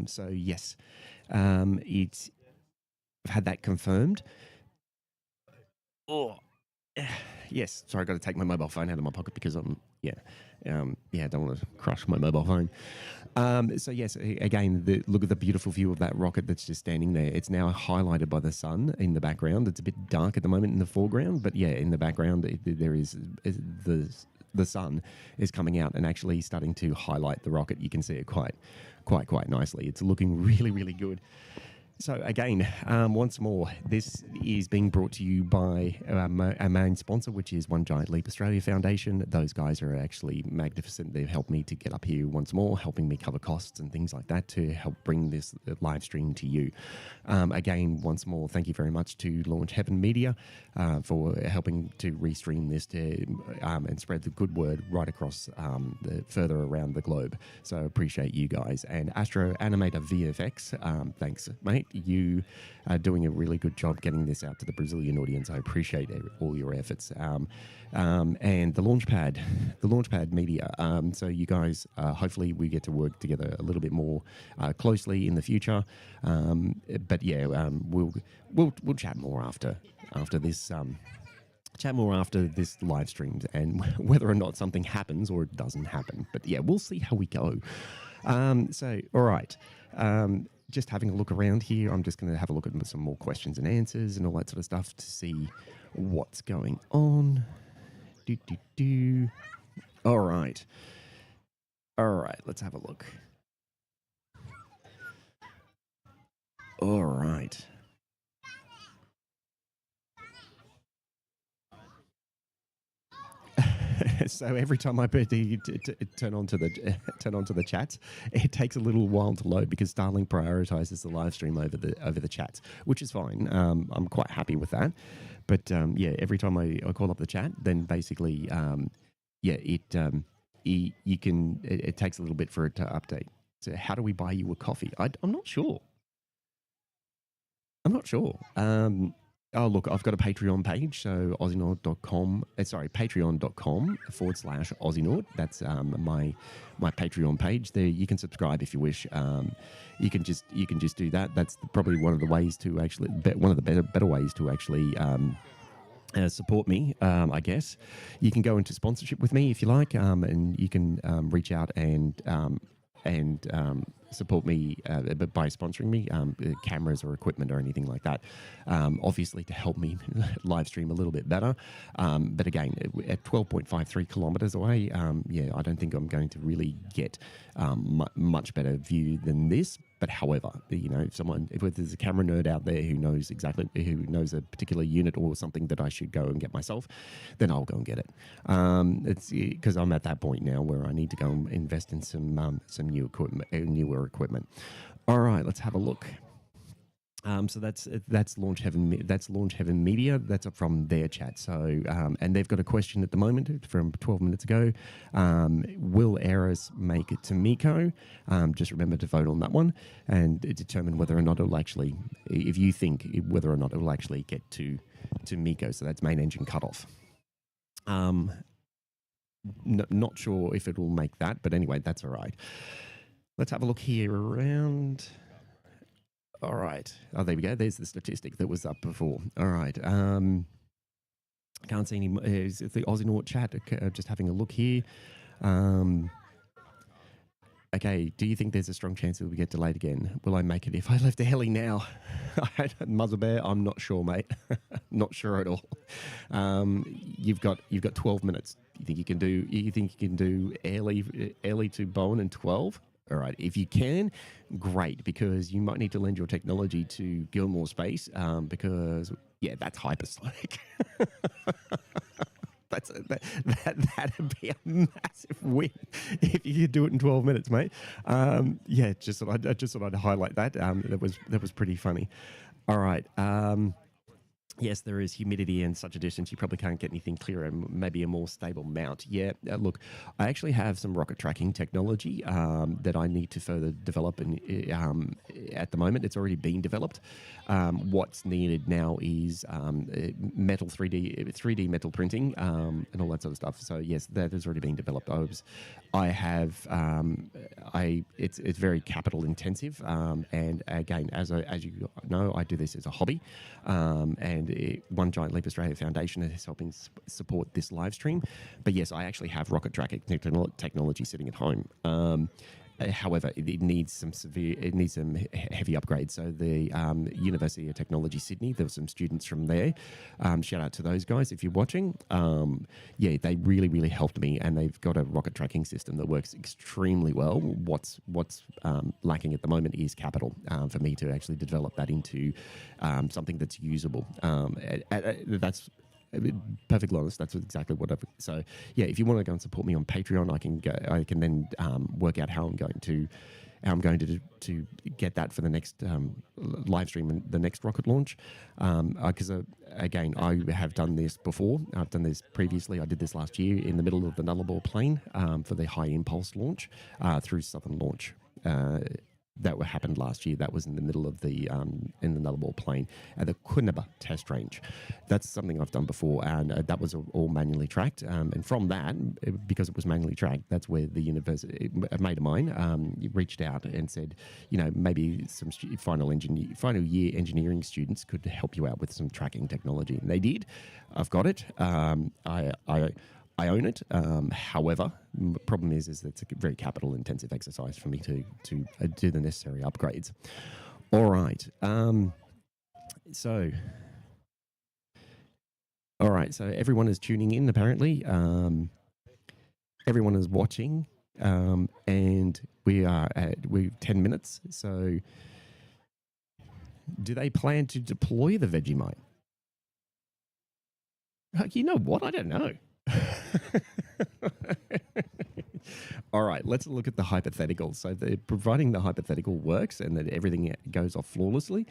So yes, it's I've had that confirmed. Oh, yes. Sorry, I got to take my mobile phone out of my pocket because I don't want to crush my mobile phone. So yes, again, look at the beautiful view of that rocket that's just standing there. It's now highlighted by the sun in the background. It's a bit dark at the moment in the foreground, but yeah, in the background there is the sun is coming out and actually starting to highlight the rocket. You can see it quite nicely. It's looking really, really good. So again, once more, this is being brought to you by our main sponsor, which is One Giant Leap Australia Foundation. Those guys are actually magnificent. They've helped me to get up here once more, helping me cover costs and things like that to help bring this live stream to you. Again, once more, thank you very much to Launch Heaven Media for helping to restream this and spread the good word right across further around the globe. So appreciate you guys. And Astro Animator VFX, thanks, mate. You are doing a really good job getting this out to the Brazilian audience. I appreciate all your efforts. And the Launchpad Media. So you guys, hopefully we get to work together a little bit more closely in the future. But yeah, we'll chat more after this. Chat more after this live stream and whether or not something happens or it doesn't happen. But yeah, we'll see how we go. So all right. Just having a look around here. I'm just going to have a look at some more questions and answers and all that sort of stuff to see what's going on. All right. Let's have a look. All right. So every time I turn onto the chats, it takes a little while to load because Starlink prioritizes the live stream over the chats, which is fine. I'm quite happy with that. But yeah, every time I call up the chat, then basically, it takes a little bit for it to update. So how do we buy you a coffee? I'm not sure. Oh, look, I've got a Patreon page, so Aussienaut.com, patreon.com/Aussienaut. That's my Patreon page. There, you can subscribe if you wish. You can just do that. That's probably one of the ways to actually, one of the better ways to actually support me, I guess. You can go into sponsorship with me if you like, and you can reach out and support me by sponsoring me, cameras or equipment or anything like that, obviously to help me live stream a little bit better. But again, at 12.53 kilometers away, I don't think I'm going to really get much better view than this. But however, if there's a camera nerd out there who knows a particular unit or something that I should go and get myself, then I'll go and get it. It's because I'm at that point now where I need to go and invest in some newer equipment. All right, let's have a look. So that's Launch Heaven. That's Launch Heaven Media. That's up from their chat. So and they've got a question at the moment from 12 minutes ago. Will ERIS make it to MECO? Just remember to vote on that one and determine whether or not it'll actually, if you think whether or not it will actually get to MECO. So that's main engine cutoff. Not sure if it will make that, but anyway, that's all right. Let's have a look here around. All right. Oh, there we go. There's the statistic that was up before. All right. Can't see any. Is the Aussienaut chat? Just having a look here. Okay. Do you think there's a strong chance that we get delayed again? Will I make it if I left early now? Muzzle Bear, I'm not sure, mate. Not sure at all. You've got 12 minutes. You think you can do early to Bowen in 12? All right. If you can, great, because you might need to lend your technology to Gilmour Space because, yeah, that's hypersonic. That'd be a massive win if you could do it in 12 minutes, mate. Yeah, just thought I'd highlight that. That was pretty funny. All right. Yes, there is humidity and such a distance. You probably can't get anything clearer, maybe a more stable mount. Yeah, look, I actually have some rocket tracking technology that I need to further develop. And at the moment, it's already been developed. What's needed now is metal 3D metal printing and all that sort of stuff. So yes, that has already been developed. It's very capital intensive. And again, as you know, I do this as a hobby. And One Giant Leap Australia Foundation is helping support this live stream. But yes, I actually have rocket tracking technology sitting at home. However, it needs some heavy upgrades. So the University of Technology Sydney, there were some students from there. Shout out to those guys if you're watching. Yeah, they really helped me, and they've got a rocket tracking system that works extremely well. What's lacking at the moment is capital for me to actually develop that into something that's usable. That's perfectly honest. That's exactly what I've. So yeah, if you want to go and support me on Patreon, I can then work out how I'm going to get that for the next live stream and the next rocket launch. Because again, I have done this before. I've done this previously. I did this last year in the middle of the Nullarbor Plain for the high impulse launch through Southern Launch. That happened last year. That was in the middle of the in the Nullarbor Plain at the Coonabar test range. That's something I've done before, and that was all manually tracked. And from that, because it was manually tracked, that's where the university, a mate of mine, reached out and said, maybe some final year engineering students could help you out with some tracking technology. And they did. I've got it. I own it. However, the problem is that it's a very capital intensive exercise for me to do the necessary upgrades. All right. So everyone is tuning in apparently. Everyone is watching, and we're 10 minutes. So do they plan to deploy the Vegemite? You know what? I don't know. All right, let's look at the hypothetical. So they're providing the hypothetical works and that everything goes off flawlessly.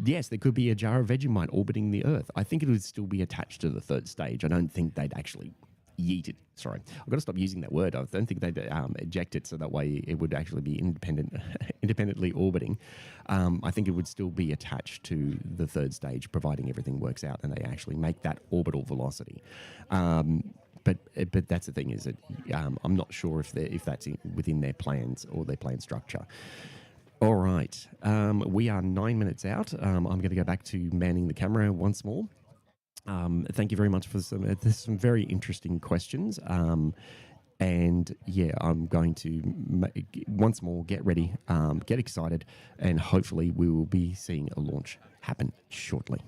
Yes, there could be a jar of Vegemite orbiting the Earth. I think it would still be attached to the third stage. I don't think they'd actually yeet it. Sorry, I've got to stop using that word. I don't think they'd eject it so that way it would actually be independently orbiting. I think it would still be attached to the third stage, providing everything works out and they actually make that orbital velocity. But that's the thing, is that I'm not sure if that's within their plans or their plan structure. All right, we are 9 minutes out. I'm going to go back to manning the camera once more. Thank you very much for there's some very interesting questions. And yeah, I'm going to once more get ready, get excited, and hopefully we will be seeing a launch happen shortly.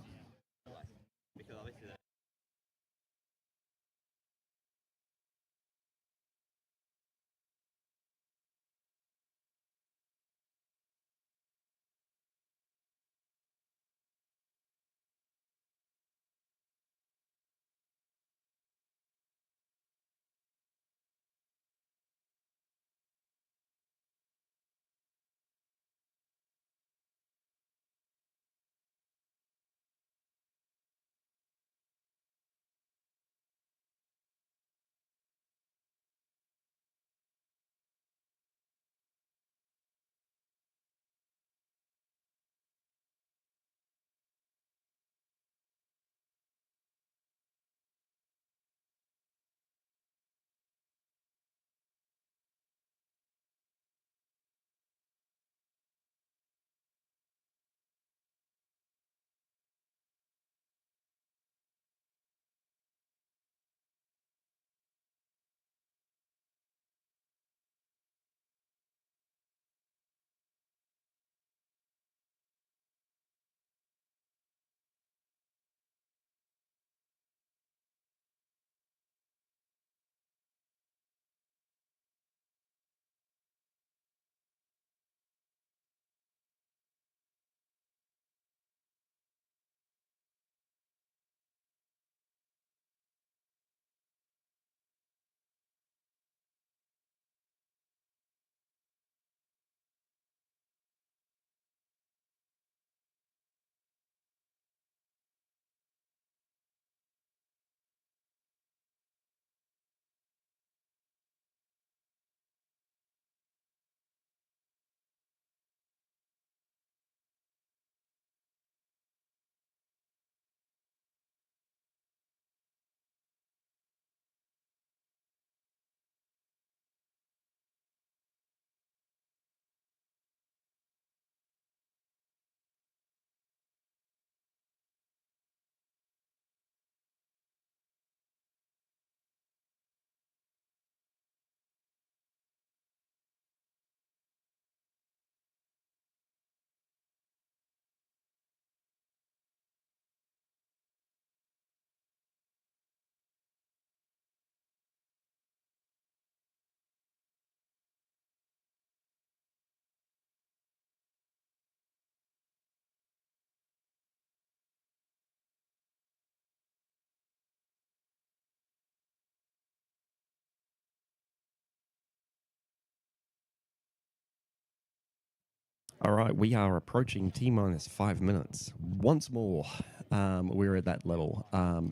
All right, we are approaching T minus 5 minutes. Once more, we're at that level. All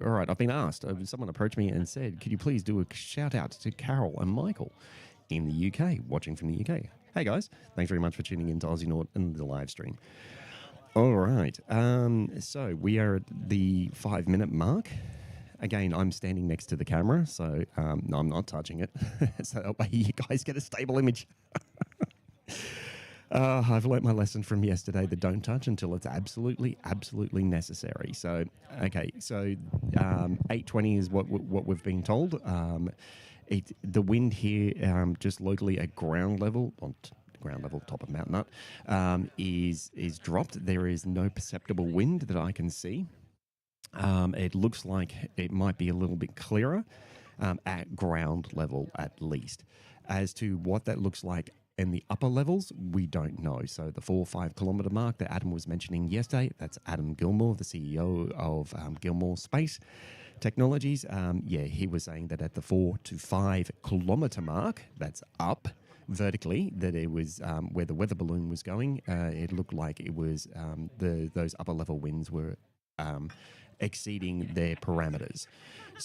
right, I've been asked. Someone approached me and said, "Could you please do a shout out to Carol and Michael in the UK, watching from the UK?" Hey guys, thanks very much for tuning in to Aussienaut and the live stream. All right, so we are at the 5 minute mark. Again, I'm standing next to the camera, so no, I'm not touching it. So that way you guys get a stable image. I've learnt my lesson from yesterday that don't touch until it's absolutely, absolutely necessary. So, okay, so 8:20 is what we've been told. The wind here, just locally at ground level, top of Mount Nut, is dropped. There is no perceptible wind that I can see. It looks like it might be a little bit clearer at ground level, at least. As to what that looks like in the upper levels, we don't know. So the 4 or 5 kilometer mark that Adam was mentioning yesterday, that's Adam Gilmour, the CEO of Gilmour Space Technologies. He was saying that at the 4 to 5 kilometer mark, that's up vertically, that it was where the weather balloon was going. It looked like it was those upper level winds were exceeding their parameters,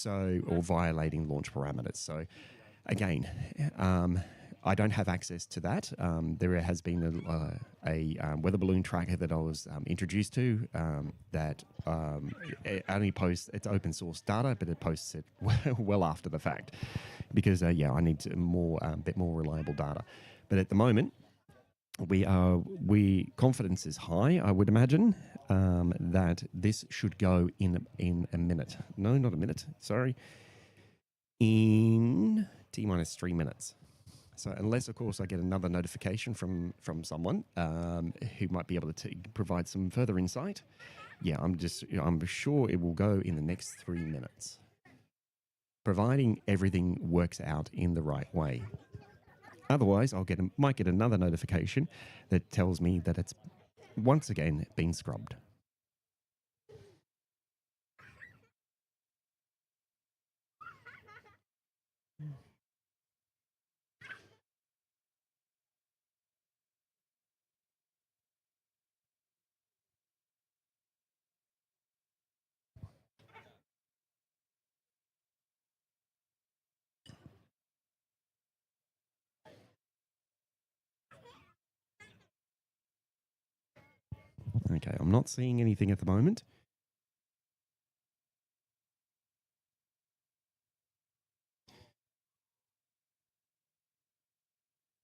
or violating launch parameters. So again, I don't have access to that. There has been a weather balloon tracker that I was introduced to that it only posts, it's open source data, but it posts it well after the fact because, I need a bit more reliable data. But at the moment, confidence is high, I would imagine, that this should go in a minute. No, not a minute. Sorry. In T minus 3 minutes. So unless, of course, I get another notification from someone who might be able to provide some further insight, I'm sure it will go in the next 3 minutes, providing everything works out in the right way. Otherwise, might get another notification that tells me that it's once again been scrubbed. Okay, I'm not seeing anything at the moment.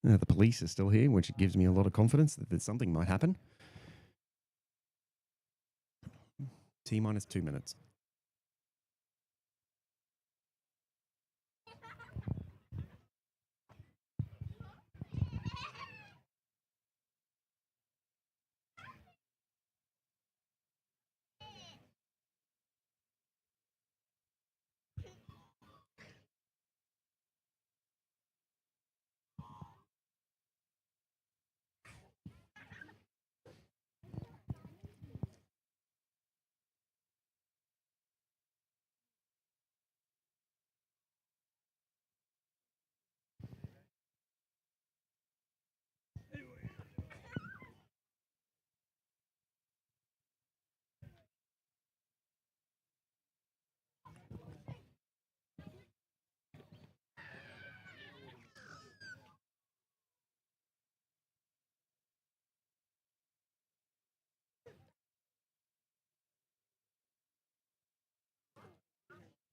The police are still here, which gives me a lot of confidence that something might happen. T minus 2 minutes.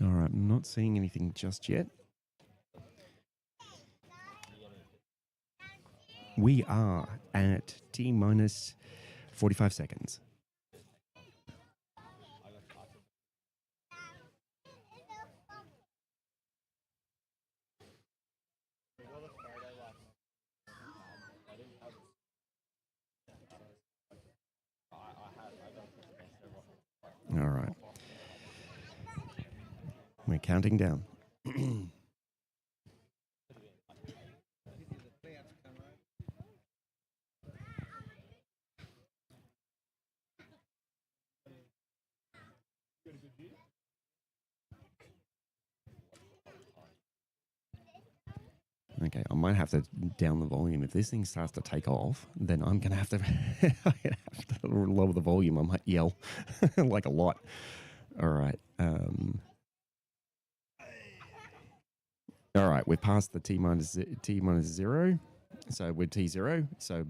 All right, I'm not seeing anything just yet. We are at T minus 45 seconds. All right. We're counting down. Okay, I might have to down the volume. If this thing starts to take off, then I'm going to have to, I'm gonna have to lower the volume. I might yell like a lot. All right. All right, we're past the T minus 0. So we're T0. So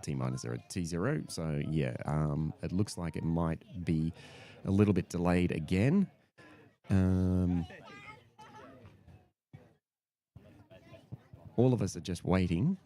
T minus 0, T0. So yeah, it looks like it might be a little bit delayed again. All of us are just waiting.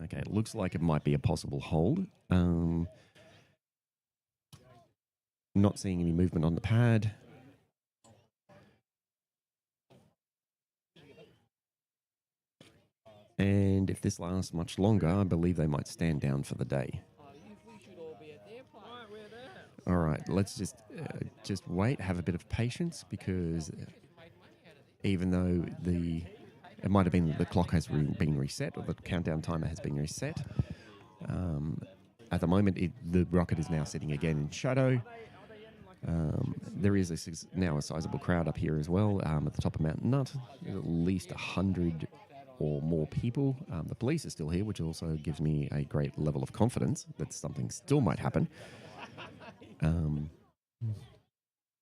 Okay, it looks like it might be a possible hold. Not seeing any movement on the pad. And if this lasts much longer, I believe they might stand down for the day. All right, let's just wait, have a bit of patience, because even though it might have been the clock has been reset, or the countdown timer has been reset, at the moment the rocket is now sitting again in shadow. There is now a sizable crowd up here as well, at the top of Mount Nut. There's at least 100 or more people. The police are still here, which also gives me a great level of confidence that something still might happen.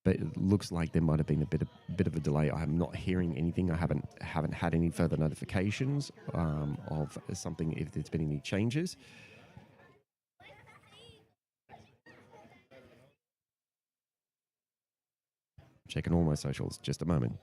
But it looks like there might have been a bit of a delay. I'm not hearing anything. I haven't had any further notifications of something, if there's been any changes. Checking all my socials. Just a moment.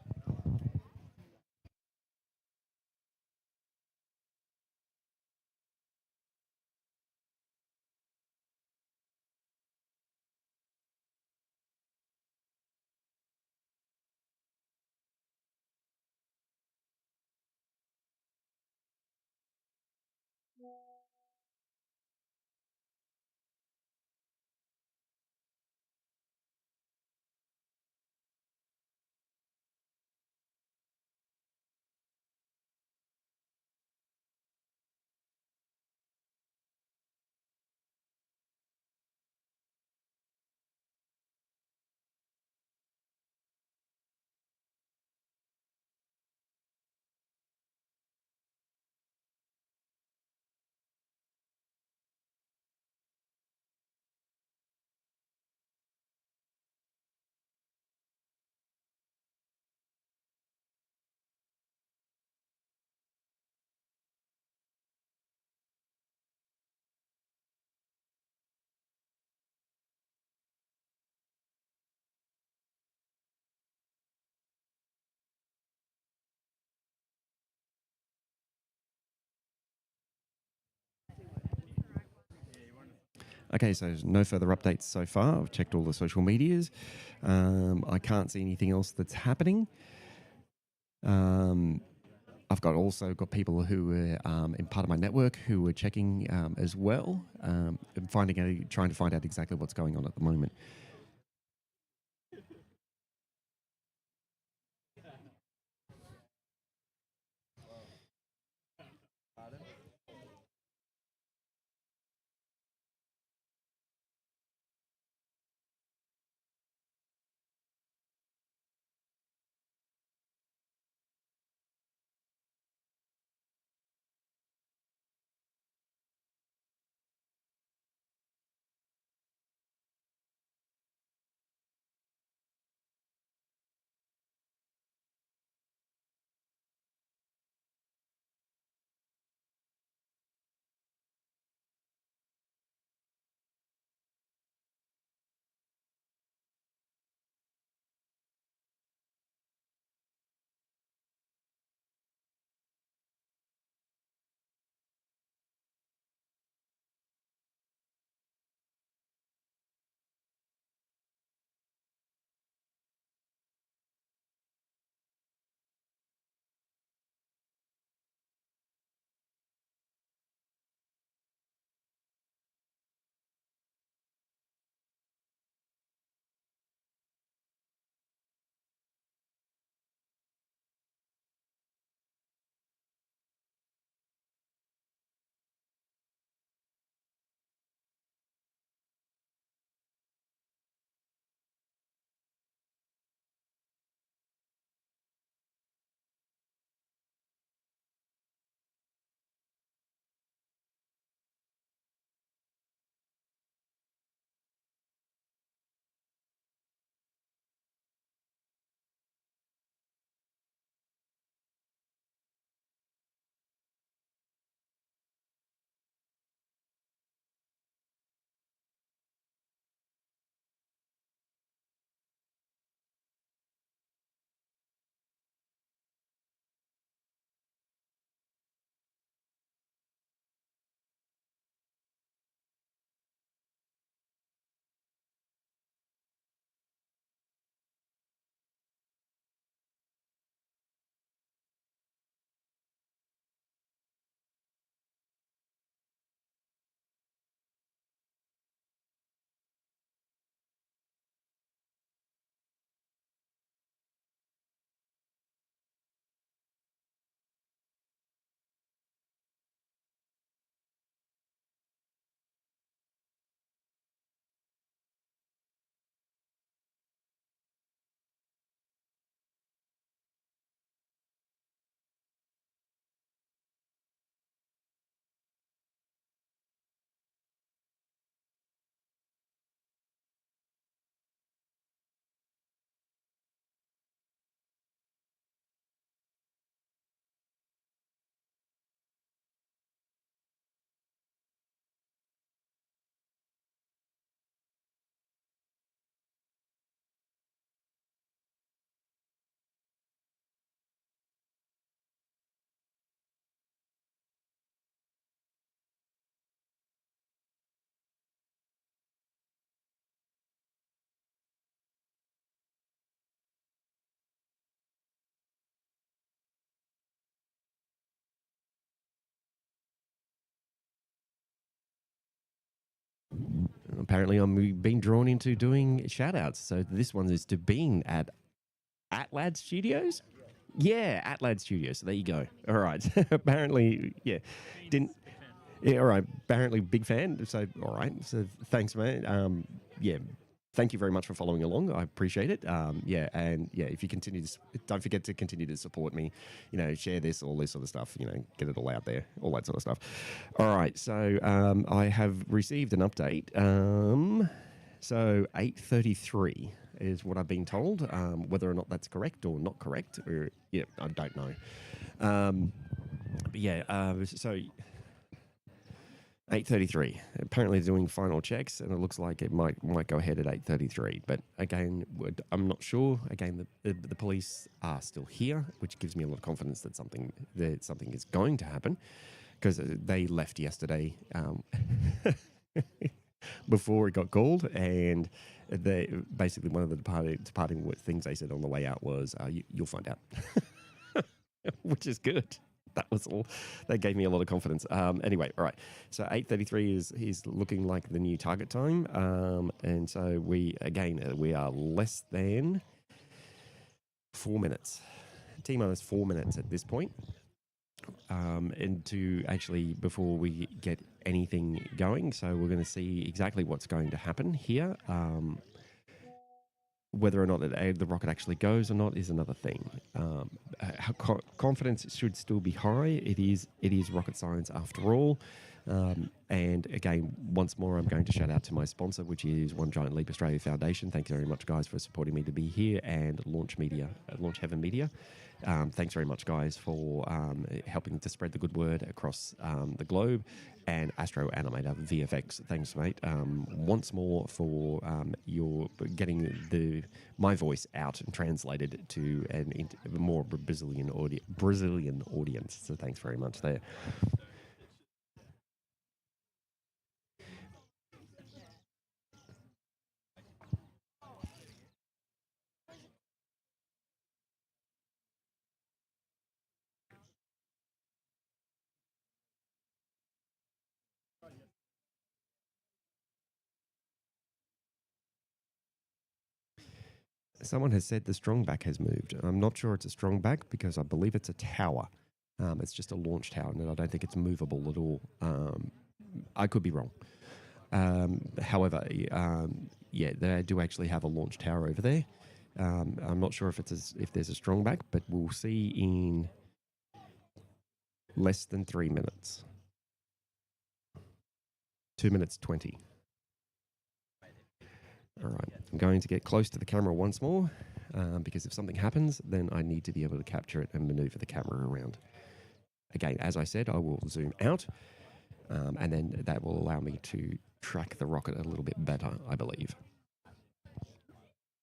Okay, so there's no further updates so far. I've checked all the social medias. I can't see anything else that's happening. I've also got people who are in part of my network who are checking as well, and trying to find out exactly what's going on at the moment. apparently I'm being drawn into doing shout outs. So this one is to being at Atlad Studios. Yeah, Atlad Studios. So there you go. All right. Apparently, yeah. Didn't. Yeah, all right. Apparently, big fan. So, all right. So, thanks, man. Yeah, thank you very much for following along. I appreciate it. Yeah, and yeah, if you continue to, don't forget to continue to support me. You know, share this, all this sort of stuff. You know, get it all out there, all that sort of stuff. All right. So, I have received an update. So 8:33 is what I've been told. Whether or not that's correct or not correct, or yeah, I don't know. But yeah, so 8:33. Apparently, they're doing final checks, and it looks like it might go ahead at 8:33. But again, I'm not sure. Again, the police are still here, which gives me a lot of confidence that something is going to happen, because they left yesterday before it got called, and they basically one of the departing things they said on the way out was, "You'll find out," which is good. That was all. That gave me a lot of confidence. Anyway, all right. So 8:33 is looking like the new target time, and so we are less than 4 minutes. T-minus 4 minutes at this point. And to actually, before we get anything going, so we're going to see exactly what's going to happen here. Whether or not the rocket actually goes or not is another thing. Confidence should still be high. It is rocket science after all. And again, once more, I'm going to shout out to my sponsor, which is One Giant Leap Australia Foundation. Thank you very much, guys, for supporting me to be here, and Launch Heaven Media. Thanks very much, guys, for helping to spread the good word across the globe. And Astro Animator VFX, thanks, mate. Once more for your getting my voice out and translated to a more Brazilian audience. So thanks very much there. Someone has said the strong back has moved. I'm not sure it's a strong back because I believe it's a tower. It's just a launch tower, and I don't think it's movable at all. I could be wrong. However, yeah, they do actually have a launch tower over there. I'm not sure if there's a strong back, but we'll see in less than 3 minutes. 2 minutes 20. All right, I'm going to get close to the camera once more, because if something happens, then I need to be able to capture it and maneuver the camera around. Again, as I said, I will zoom out, and then that will allow me to track the rocket a little bit better, I believe.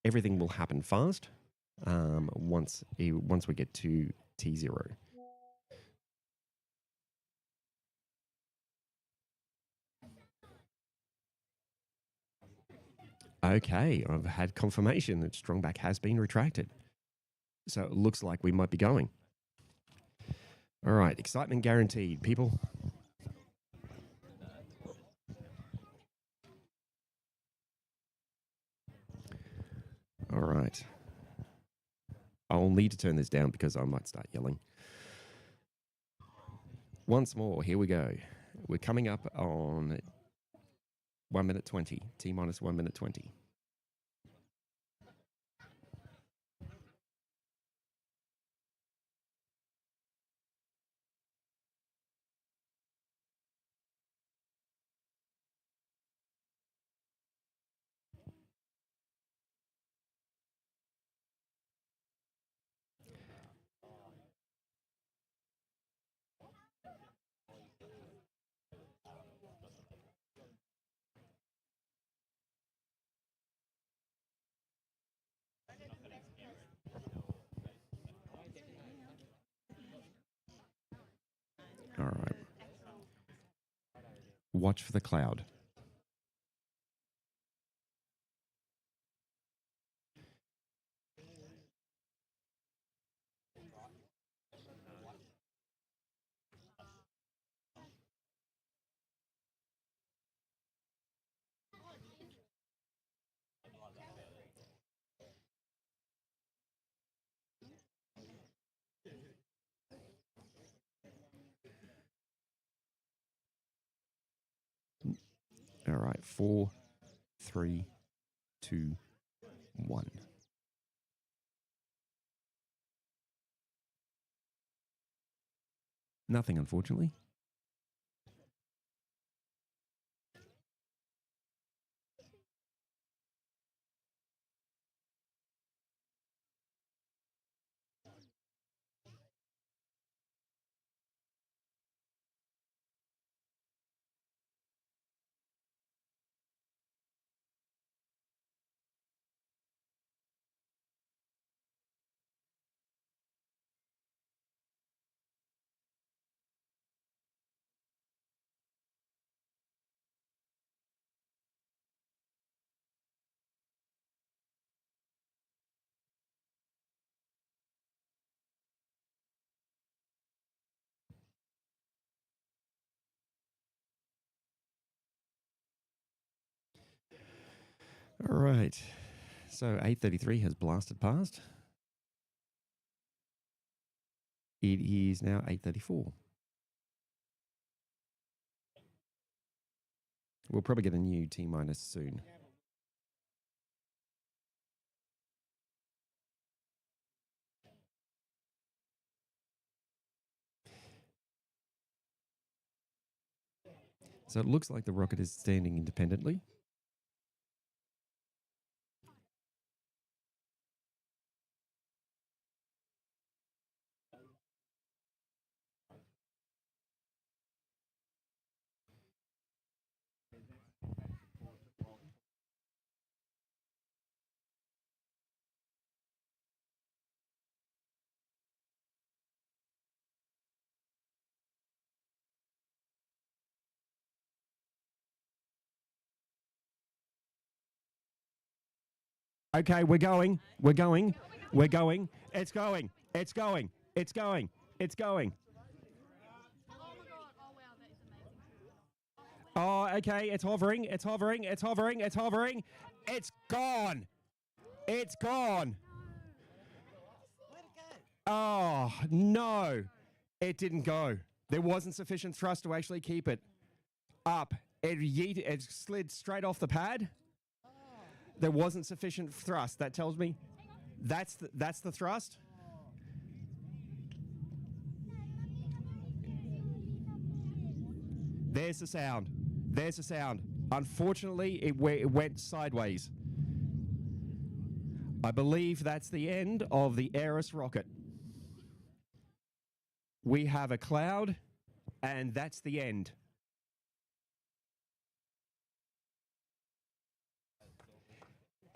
Everything will happen fast once we get to T0. Okay, I've had confirmation that Strongback has been retracted. So it looks like we might be going. All right, excitement guaranteed, people. All right. I'll need to turn this down because I might start yelling. Once more, here we go. We're coming up on 1 minute 20, T-minus 1 minute 20. All right. Watch for the cloud. All right, 4, 3, 2, 1. Nothing, unfortunately. All right. So 8:33 has blasted past. It is now 8:34. We'll probably get a new T minus soon. So it looks like the rocket is standing independently. Okay, we're going. We're going. We're going. It's going. It's going. It's going. It's going. Oh, okay. It's hovering. It's hovering. It's hovering. It's hovering. It's gone. It's gone. Oh, no. It didn't go. There wasn't sufficient thrust to actually keep it up. It slid straight off the pad. There wasn't sufficient thrust. That tells me that's the thrust. There's the sound. There's the sound. Unfortunately, it went sideways. I believe that's the end of the ERIS rocket. We have a cloud, and that's the end.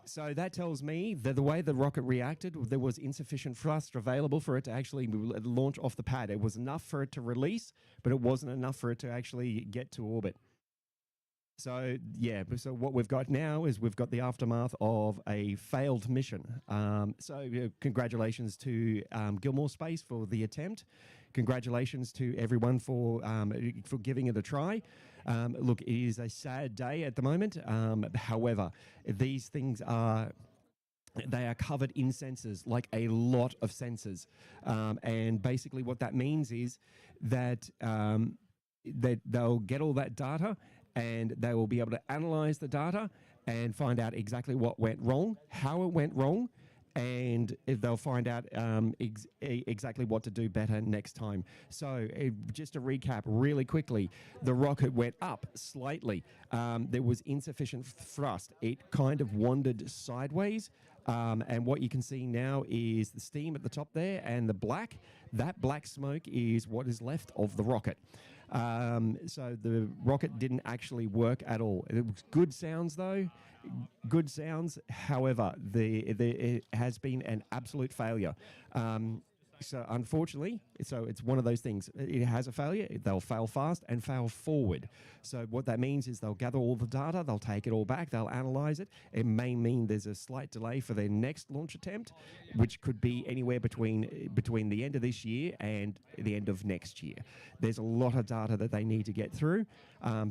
So that tells me that the way the rocket reacted, there was insufficient thrust available for it to actually launch off the pad. It was enough for it to release, but it wasn't enough for it to actually get to orbit. So, yeah, so what we've got now is we've got the aftermath of a failed mission. Congratulations to Gilmour Space for the attempt. Congratulations to everyone for giving it a try. Look, it is a sad day at the moment. However, these things are... They are covered in sensors, like a lot of sensors. And basically what that means is that, that they'll get all that data and they will be able to analyze the data and find out exactly what went wrong, how it went wrong, and they'll find out exactly what to do better next time. So just to recap really quickly, the rocket went up slightly. There was insufficient thrust. It kind of wandered sideways. And what you can see now is the steam at the top there and the black. That black smoke is what is left of the rocket. So the rocket didn't actually work at all. It was good sounds though, good sounds. However, it has been an absolute failure. So unfortunately, it's one of those things. It has a failure. They'll fail fast and fail forward. So what that means is they'll gather all the data, they'll take it all back, they'll analyze it. It may mean there's a slight delay for their next launch attempt, which could be anywhere between the end of this year and the end of next year. There's a lot of data that they need to get through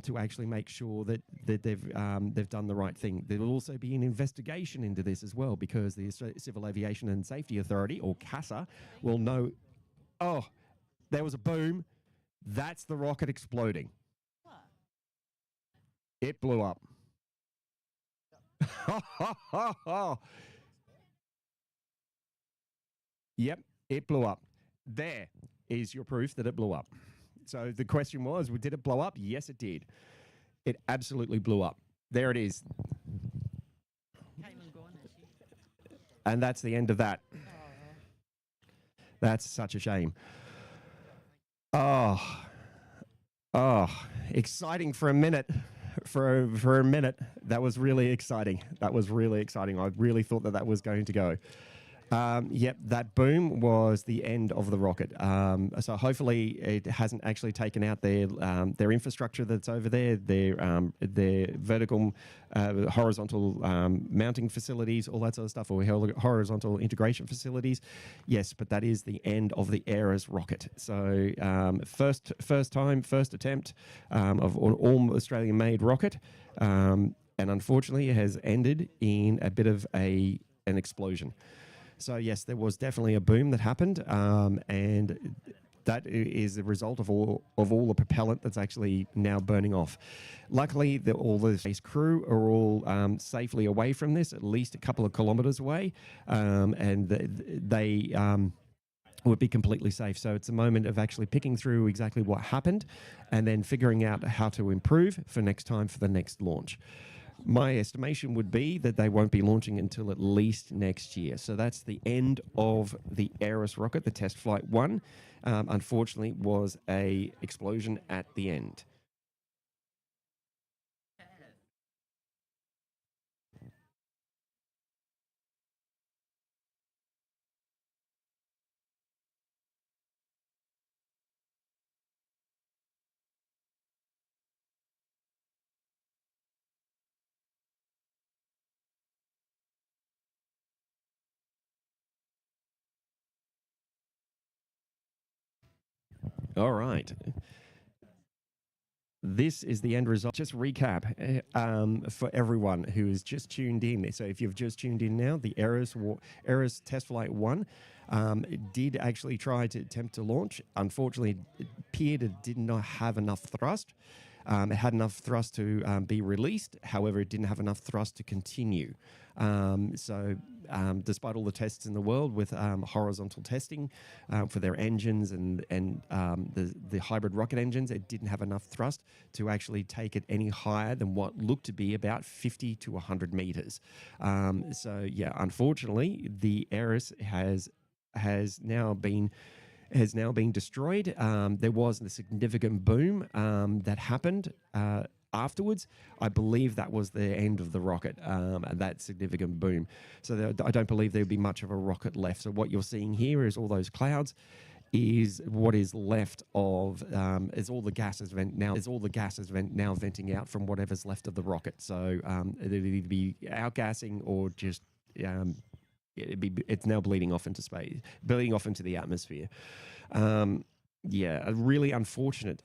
to actually make sure that they've done the right thing. There will also be an investigation into this as well, because the Civil Aviation and Safety Authority, or CASA, will know, oh, there was a boom. That's the rocket exploding. It blew up. Yep, it blew up. There is your proof that it blew up. So the question was, did it blow up? Yes, it did. It absolutely blew up. There it is. And that's the end of that. That's such a shame. Oh, exciting for a minute. For a minute, that was really exciting. That was really exciting. I really thought that was going to go. Yep, that boom was the end of the rocket. So hopefully it hasn't actually taken out their infrastructure that's over there, their vertical, horizontal mounting facilities, all that sort of stuff, or horizontal integration facilities. Yes, but that is the end of the ERIS rocket. So first attempt of an all Australian-made rocket, and unfortunately it has ended in a bit of an explosion. So yes, there was definitely a boom that happened, and that is the result of all the propellant that's actually now burning off. Luckily, all the space crew are all safely away from this, at least a couple of kilometres away, and they would be completely safe. So it's a moment of actually picking through exactly what happened, and then figuring out how to improve for next time for the next launch. My estimation would be that they won't be launching until at least next year. So that's the end of the ERIS rocket. The test flight 1, unfortunately, was a explosion at the end. All right. This is the end result. Just recap for everyone who has just tuned in. So if you've just tuned in now, the ERIS test flight 1 did actually try to attempt to launch. Unfortunately, it appeared it did not have enough thrust. It had enough thrust to be released. However, it didn't have enough thrust to continue. Despite all the tests in the world with horizontal testing for their engines and the hybrid rocket engines, it didn't have enough thrust to actually take it any higher than what looked to be about 50 to 100 meters. Unfortunately, the ERIS has now been destroyed. There was a significant boom that happened afterwards. I believe that was the end of the rocket, that significant boom. So I don't believe there would be much of a rocket left. So what you're seeing here is all those clouds. Is what is left of is all the gases now venting out from whatever's left of the rocket. So it'll either be outgassing or just it's now bleeding off into space, bleeding off into the atmosphere. A really unfortunate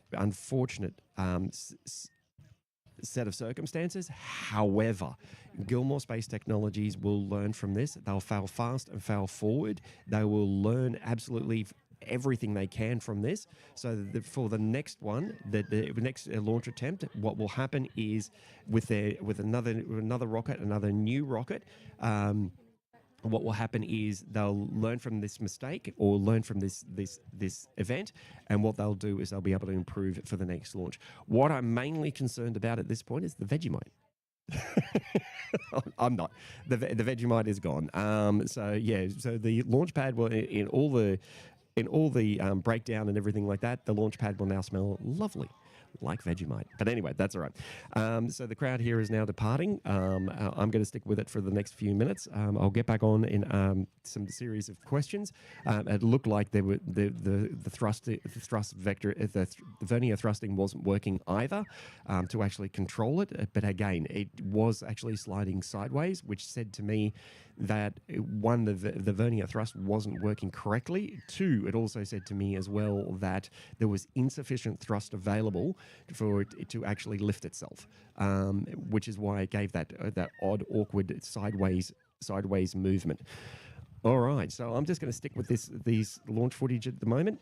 set of circumstances. However, Gilmour Space Technologies will learn from this. They'll fail fast and fail forward. They will learn absolutely everything they can from this. So for the next one, the next launch attempt, what will happen is with another rocket, another new rocket. What will happen is they'll learn from this mistake or learn from this event, and what they'll do is they'll be able to improve it for the next launch. What I'm mainly concerned about at this point is the Vegemite. I'm not. The Vegemite is gone. So the launch pad will in all the breakdown and everything like that. The launch pad will now smell lovely, like Vegemite. But anyway, that's all right. So the crowd here is now departing. I'm going to stick with it for the next few minutes. I'll get back on in some series of questions. It looked like there were the thrust vector, the vernier thrusting wasn't working either to actually control it. But again, it was actually sliding sideways, which said to me that one, the vernier thrust wasn't working correctly. Two, it also said to me as well that there was insufficient thrust available for it to actually lift itself, which is why it gave that odd, awkward sideways movement. All right, so I'm just going to stick with these launch footage at the moment,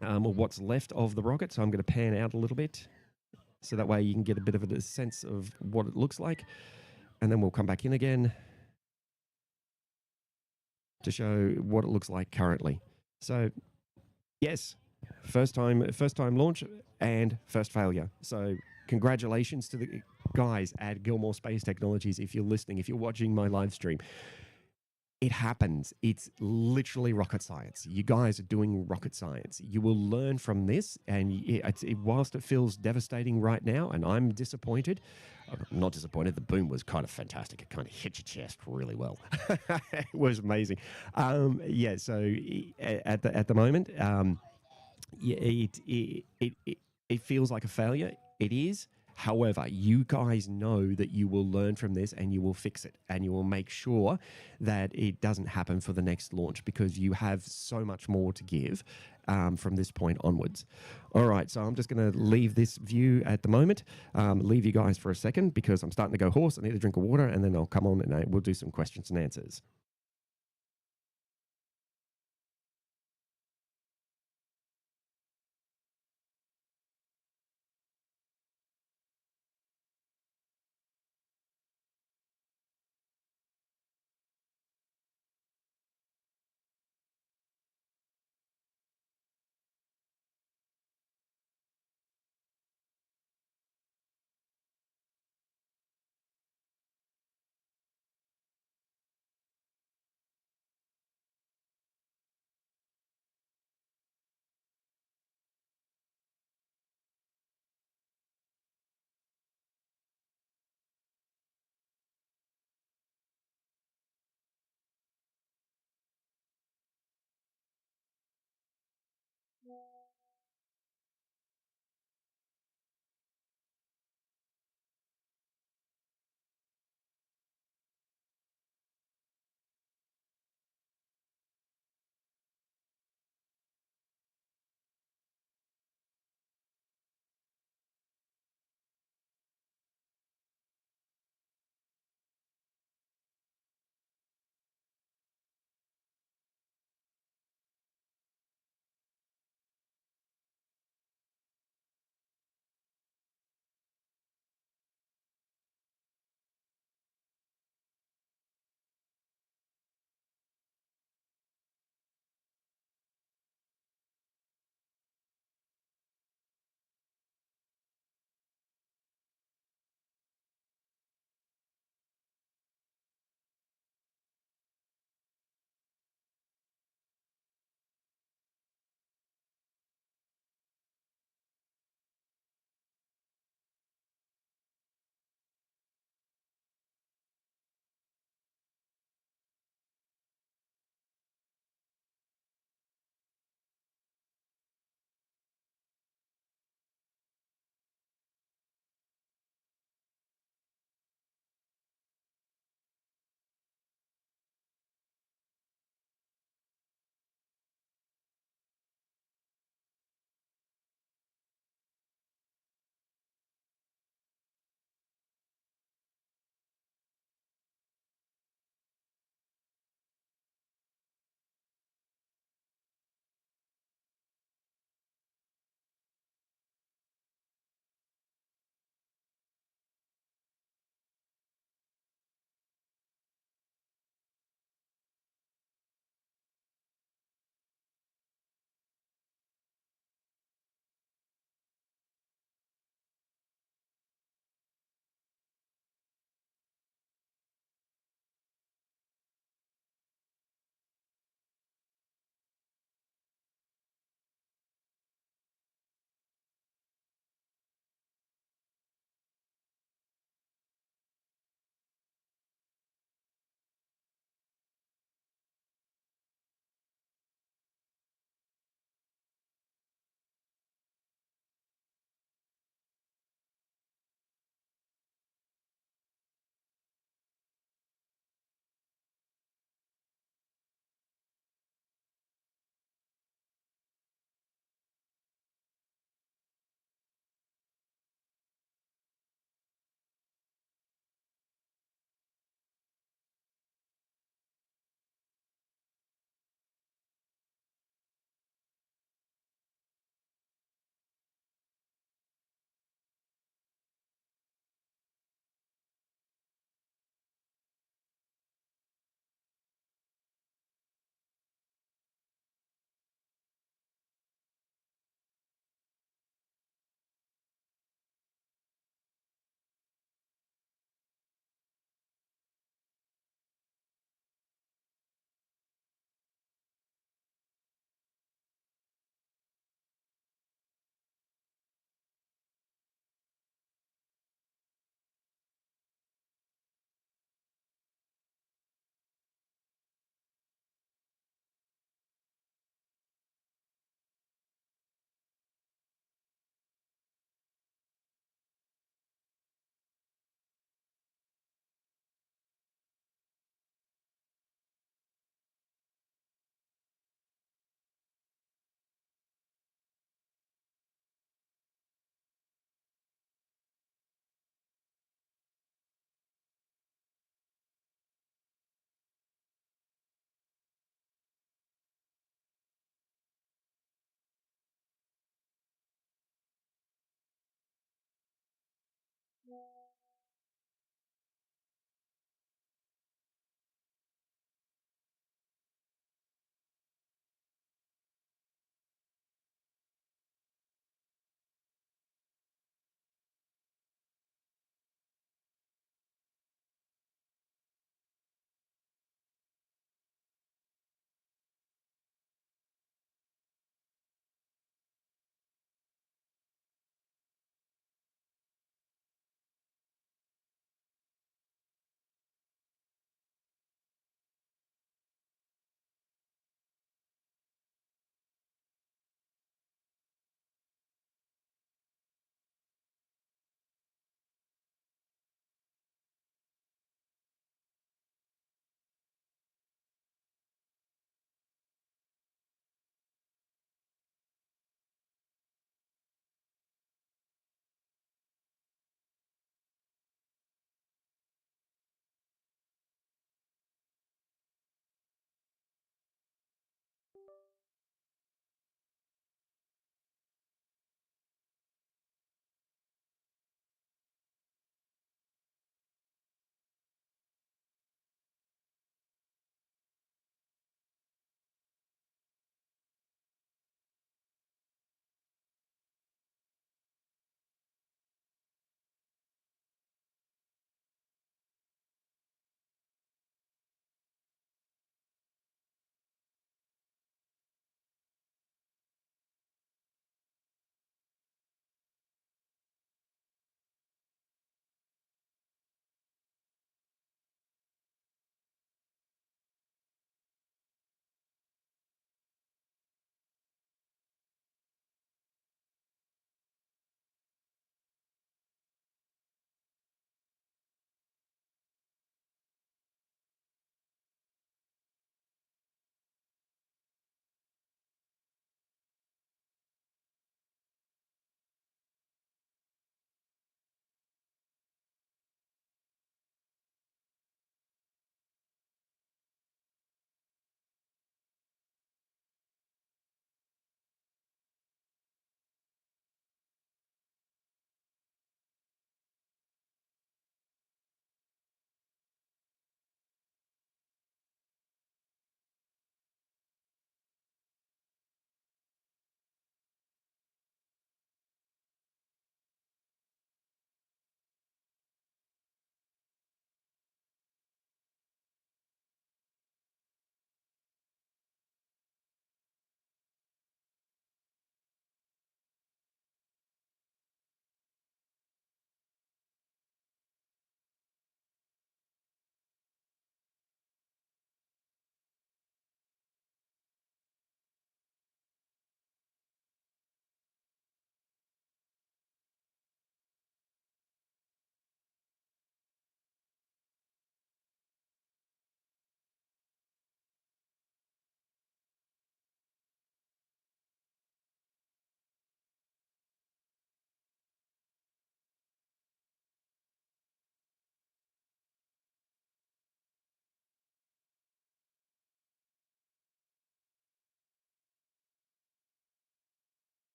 or what's left of the rocket. So I'm going to pan out a little bit. so that way you can get a bit of a sense of what it looks like. And then we'll come back in again to show what it looks like currently. So yes, first time launch and first failure. So congratulations to the guys at Gilmour Space Technologies. If you're listening, if you're watching my live stream, it happens. It's literally rocket science. You guys are doing rocket science. You will learn from this, and whilst it feels devastating right now, and I'm disappointed, I'm not disappointed. The boom was kind of fantastic. It kind of hit your chest really well. It was amazing. Yeah. So at the moment, yeah, it feels like a failure. It is. However, you guys know that you will learn from this and you will fix it and you will make sure that it doesn't happen for the next launch, because you have so much more to give from this point onwards. All right, so I'm just going to leave this view at the moment, leave you guys for a second because I'm starting to go hoarse. I need a drink of water, and then I'll come on and we'll do some questions and answers.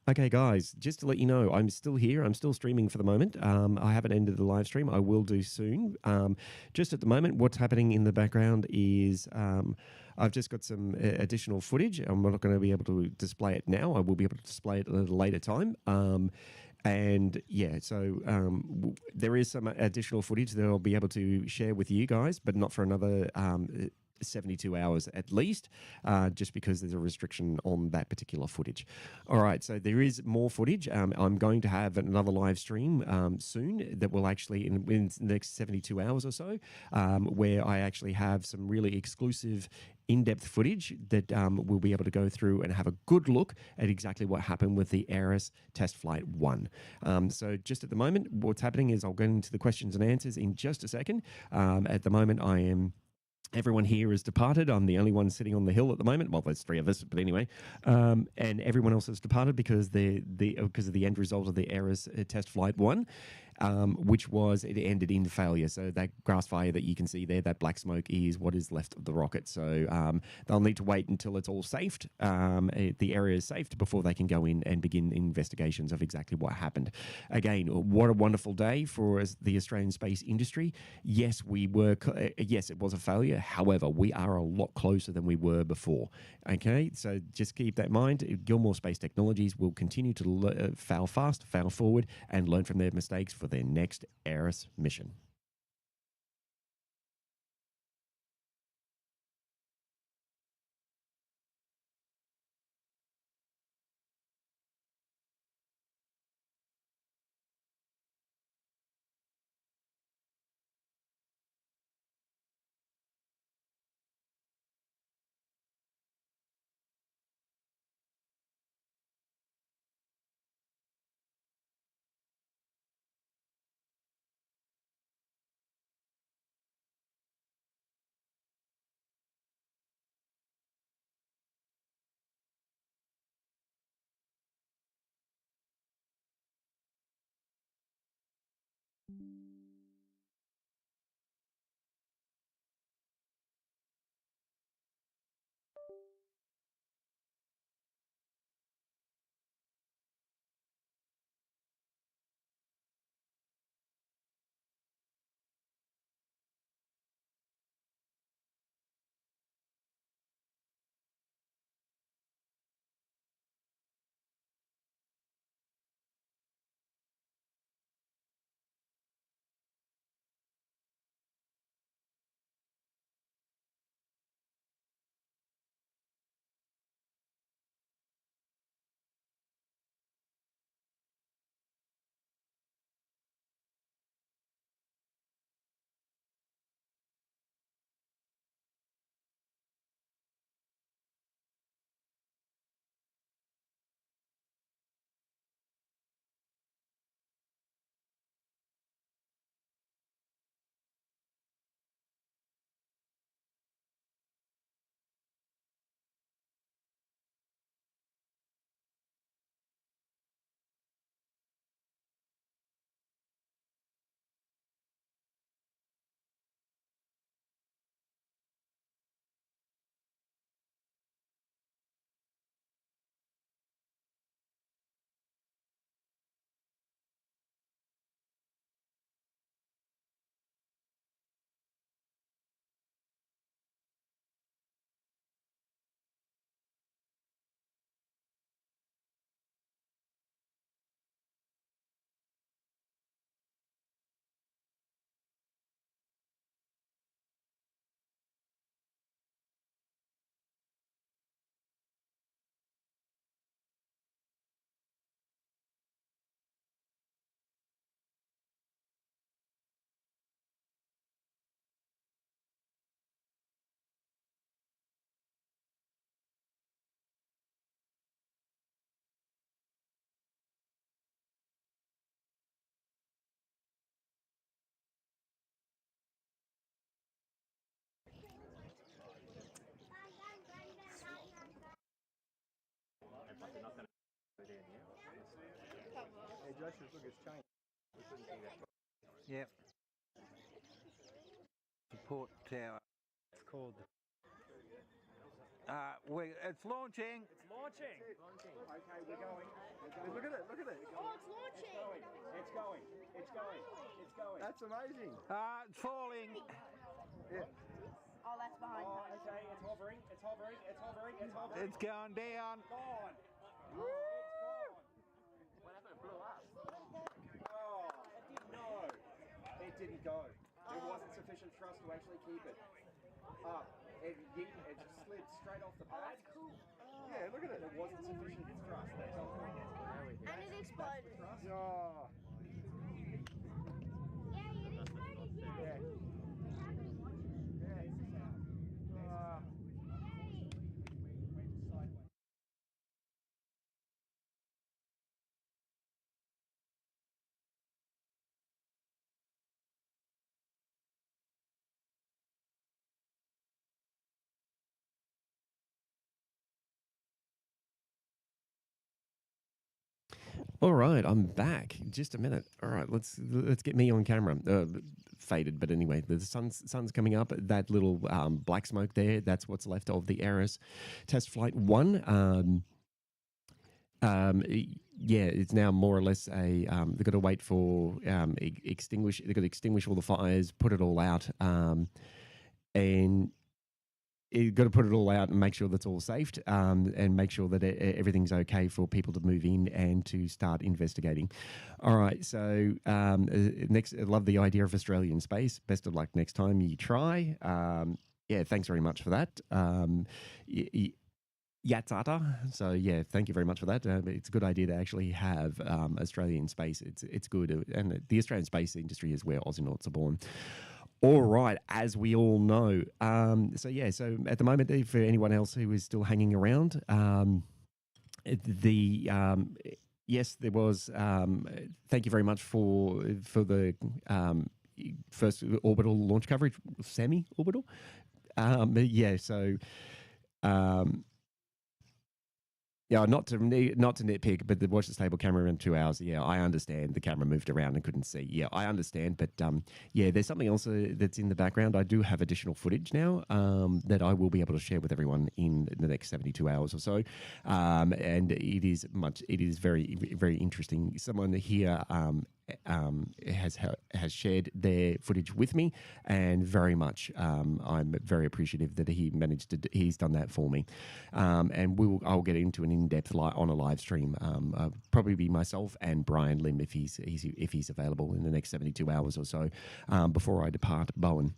Okay, guys, just to let you know, I'm still here. I'm still streaming for the moment. I haven't ended the live stream. I will do soon. Just at the moment, what's happening in the background is I've just got some additional footage. I'm not going to be able to display it now. I will be able to display it at a later time. And yeah, so there is some additional footage that I'll be able to share with you guys, but not for another 72 hours at least, just because there's a restriction on that particular footage. All right, so there is more footage. I'm going to have another live stream soon that will actually, in the next 72 hours or so, where I actually have some really exclusive in-depth footage that we'll be able to go through and have a good look at exactly what happened with the ERIS Test Flight 1. So just at the moment, what's happening is I'll get into the questions and answers in just a second. At the moment, everyone here has departed. I'm the only one sitting on the hill at the moment. Well, there's three of us, but anyway. And everyone else has departed because because of the end result of the ERIS Test Flight 1. Which was it ended in failure. So that grass fire that you can see there, that black smoke is what is left of the rocket. So they'll need to wait until it's all safed, the area is safed before they can go in and begin investigations of exactly what happened. Again, what a wonderful day for the Australian space industry. Yes, yes, it was a failure. However, we are a lot closer than we were before. Okay, so just keep that in mind. Gilmour Space Technologies will continue to fail fast, fail forward, and learn from their mistakes for their next ERIS mission. Yep. Support tower. It's called It's launching. It's launching. Okay, we're going. Look at it. Look at it. Oh, it's launching. It's going. It's going. It's going. That's amazing. It's falling. Yeah. Oh, that's behind Oh, us. okay. It's hovering. It's hovering. It's hovering. It's hovering. It's going down. Gone. Woo! What happened? It blew up. Oh, no. It didn't go. There wasn't sufficient thrust to actually keep it up. It just slid straight off the Oh, pad. that's cool. Yeah, look at it. There wasn't sufficient thrust. That's all. And it exploded. Oh. Yeah, it exploded. Yeah. All right, I'm back. Just a minute. All right, let's get me on camera. Faded, but anyway, the sun's coming up. That little black smoke there. That's what's left of the ERIS test flight 1. Yeah, it's now more or less a. They've got to wait for extinguish. They've got to extinguish all the fires, put it all out, and you've got to put it all out and make sure that's all safe, and make sure that everything's okay for people to move in and to start investigating. All right, so next, I love the idea of Australian space. Best of luck next time you try. Yeah, thanks very much for that. Yatsata. So yeah, thank you very much for that. It's a good idea to actually have Australian space. It's good, and the Australian space industry is where Aussienauts are born. All right, as we all know. So yeah, so at the moment, for anyone else who is still hanging around, yes, there was. Thank you very much for the first orbital launch coverage, semi-orbital. Yeah, so. Yeah, not to nitpick, but watch the stable camera in 2 hours. Yeah, I understand. The camera moved around and couldn't see. Yeah, I understand. But yeah, there's something else that's in the background. I do have additional footage now that I will be able to share with everyone in the next 72 hours or so. And it is very, very interesting. Someone here has shared their footage with me, and very much I'm very appreciative that he's done that for me. And I'll get into an in-depth on a live stream. Probably be myself and Brian Lim if he's available in the next 72 hours or so before I depart Bowen.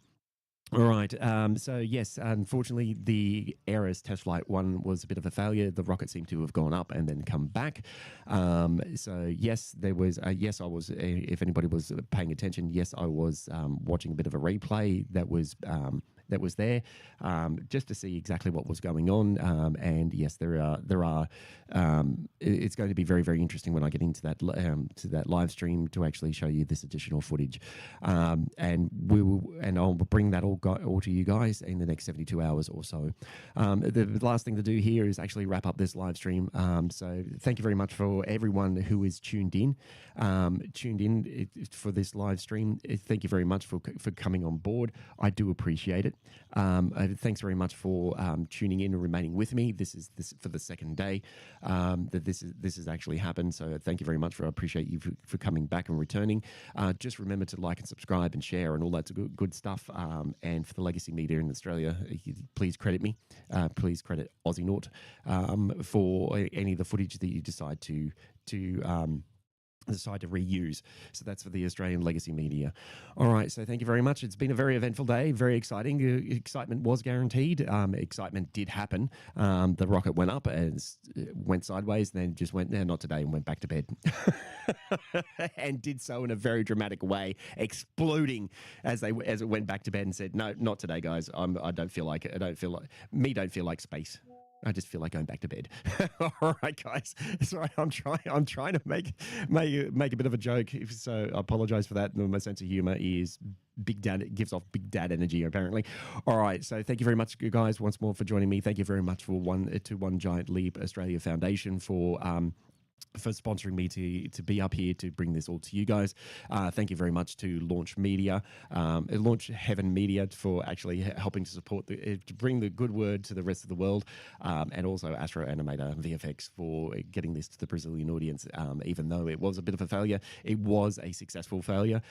All right. So yes, unfortunately, the ERIS test flight 1 was a bit of a failure. The rocket seemed to have gone up and then come back. So yes, there was. Yes, I was. If anybody was paying attention, yes, I was watching a bit of a replay that was there, just to see exactly what was going on. And yes, there are. It's going to be very, very interesting when I get into that live stream to actually show you this additional footage, and I'll bring that all to you guys in the next 72 hours or so. The last thing to do here is actually wrap up this live stream. So thank you very much for everyone who is tuned in for this live stream. Thank you very much for coming on board. I do appreciate it. Thanks very much for tuning in and remaining with me. This is for the second day that this has actually happened. So thank you very much. I appreciate you for coming back and returning. Just remember to like and subscribe and share and all that good stuff. And for the legacy media in Australia, please credit me. Please credit Aussienaut for any of the footage that you decide to reuse. So that's for the Australian legacy media. All right, so thank you very much. It's been a very eventful day, very exciting. Excitement was guaranteed. Excitement did happen. The rocket went up and went sideways, then just went, not today, and went back to bed. And did so in a very dramatic way, exploding as it went back to bed and said, no, not today, guys. I don't feel like space. I just feel like going back to bed. All right, guys. Sorry, I'm trying to make a bit of a joke. So I apologize for that. My sense of humor is big dad. It gives off big dad energy, apparently. All right. So thank you very much, you guys, once more for joining me. Thank you very much for One Giant Leap Australia Foundation for for sponsoring me to be up here to bring this all to you guys. Thank you very much to Launch Media, Launch Heaven Media for actually helping to support to bring the good word to the rest of the world, and also Astro Animator VFX for getting this to the Brazilian audience. Even though it was a bit of a failure, it was a successful failure.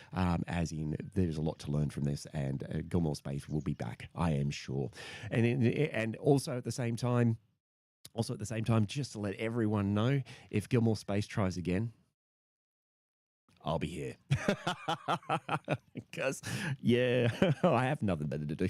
As in, there's a lot to learn from this, and Gilmour Space will be back, I am sure. And also at the same time. Just to let everyone know, if Gilmour Space tries again, I'll be here. Because, yeah, I have nothing better to do.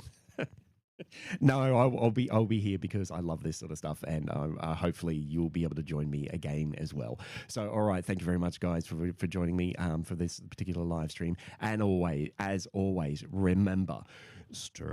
No, I'll be here because I love this sort of stuff, and hopefully you'll be able to join me again as well. So, all right, thank you very much, guys, for joining me for this particular live stream. And as always, remember, stay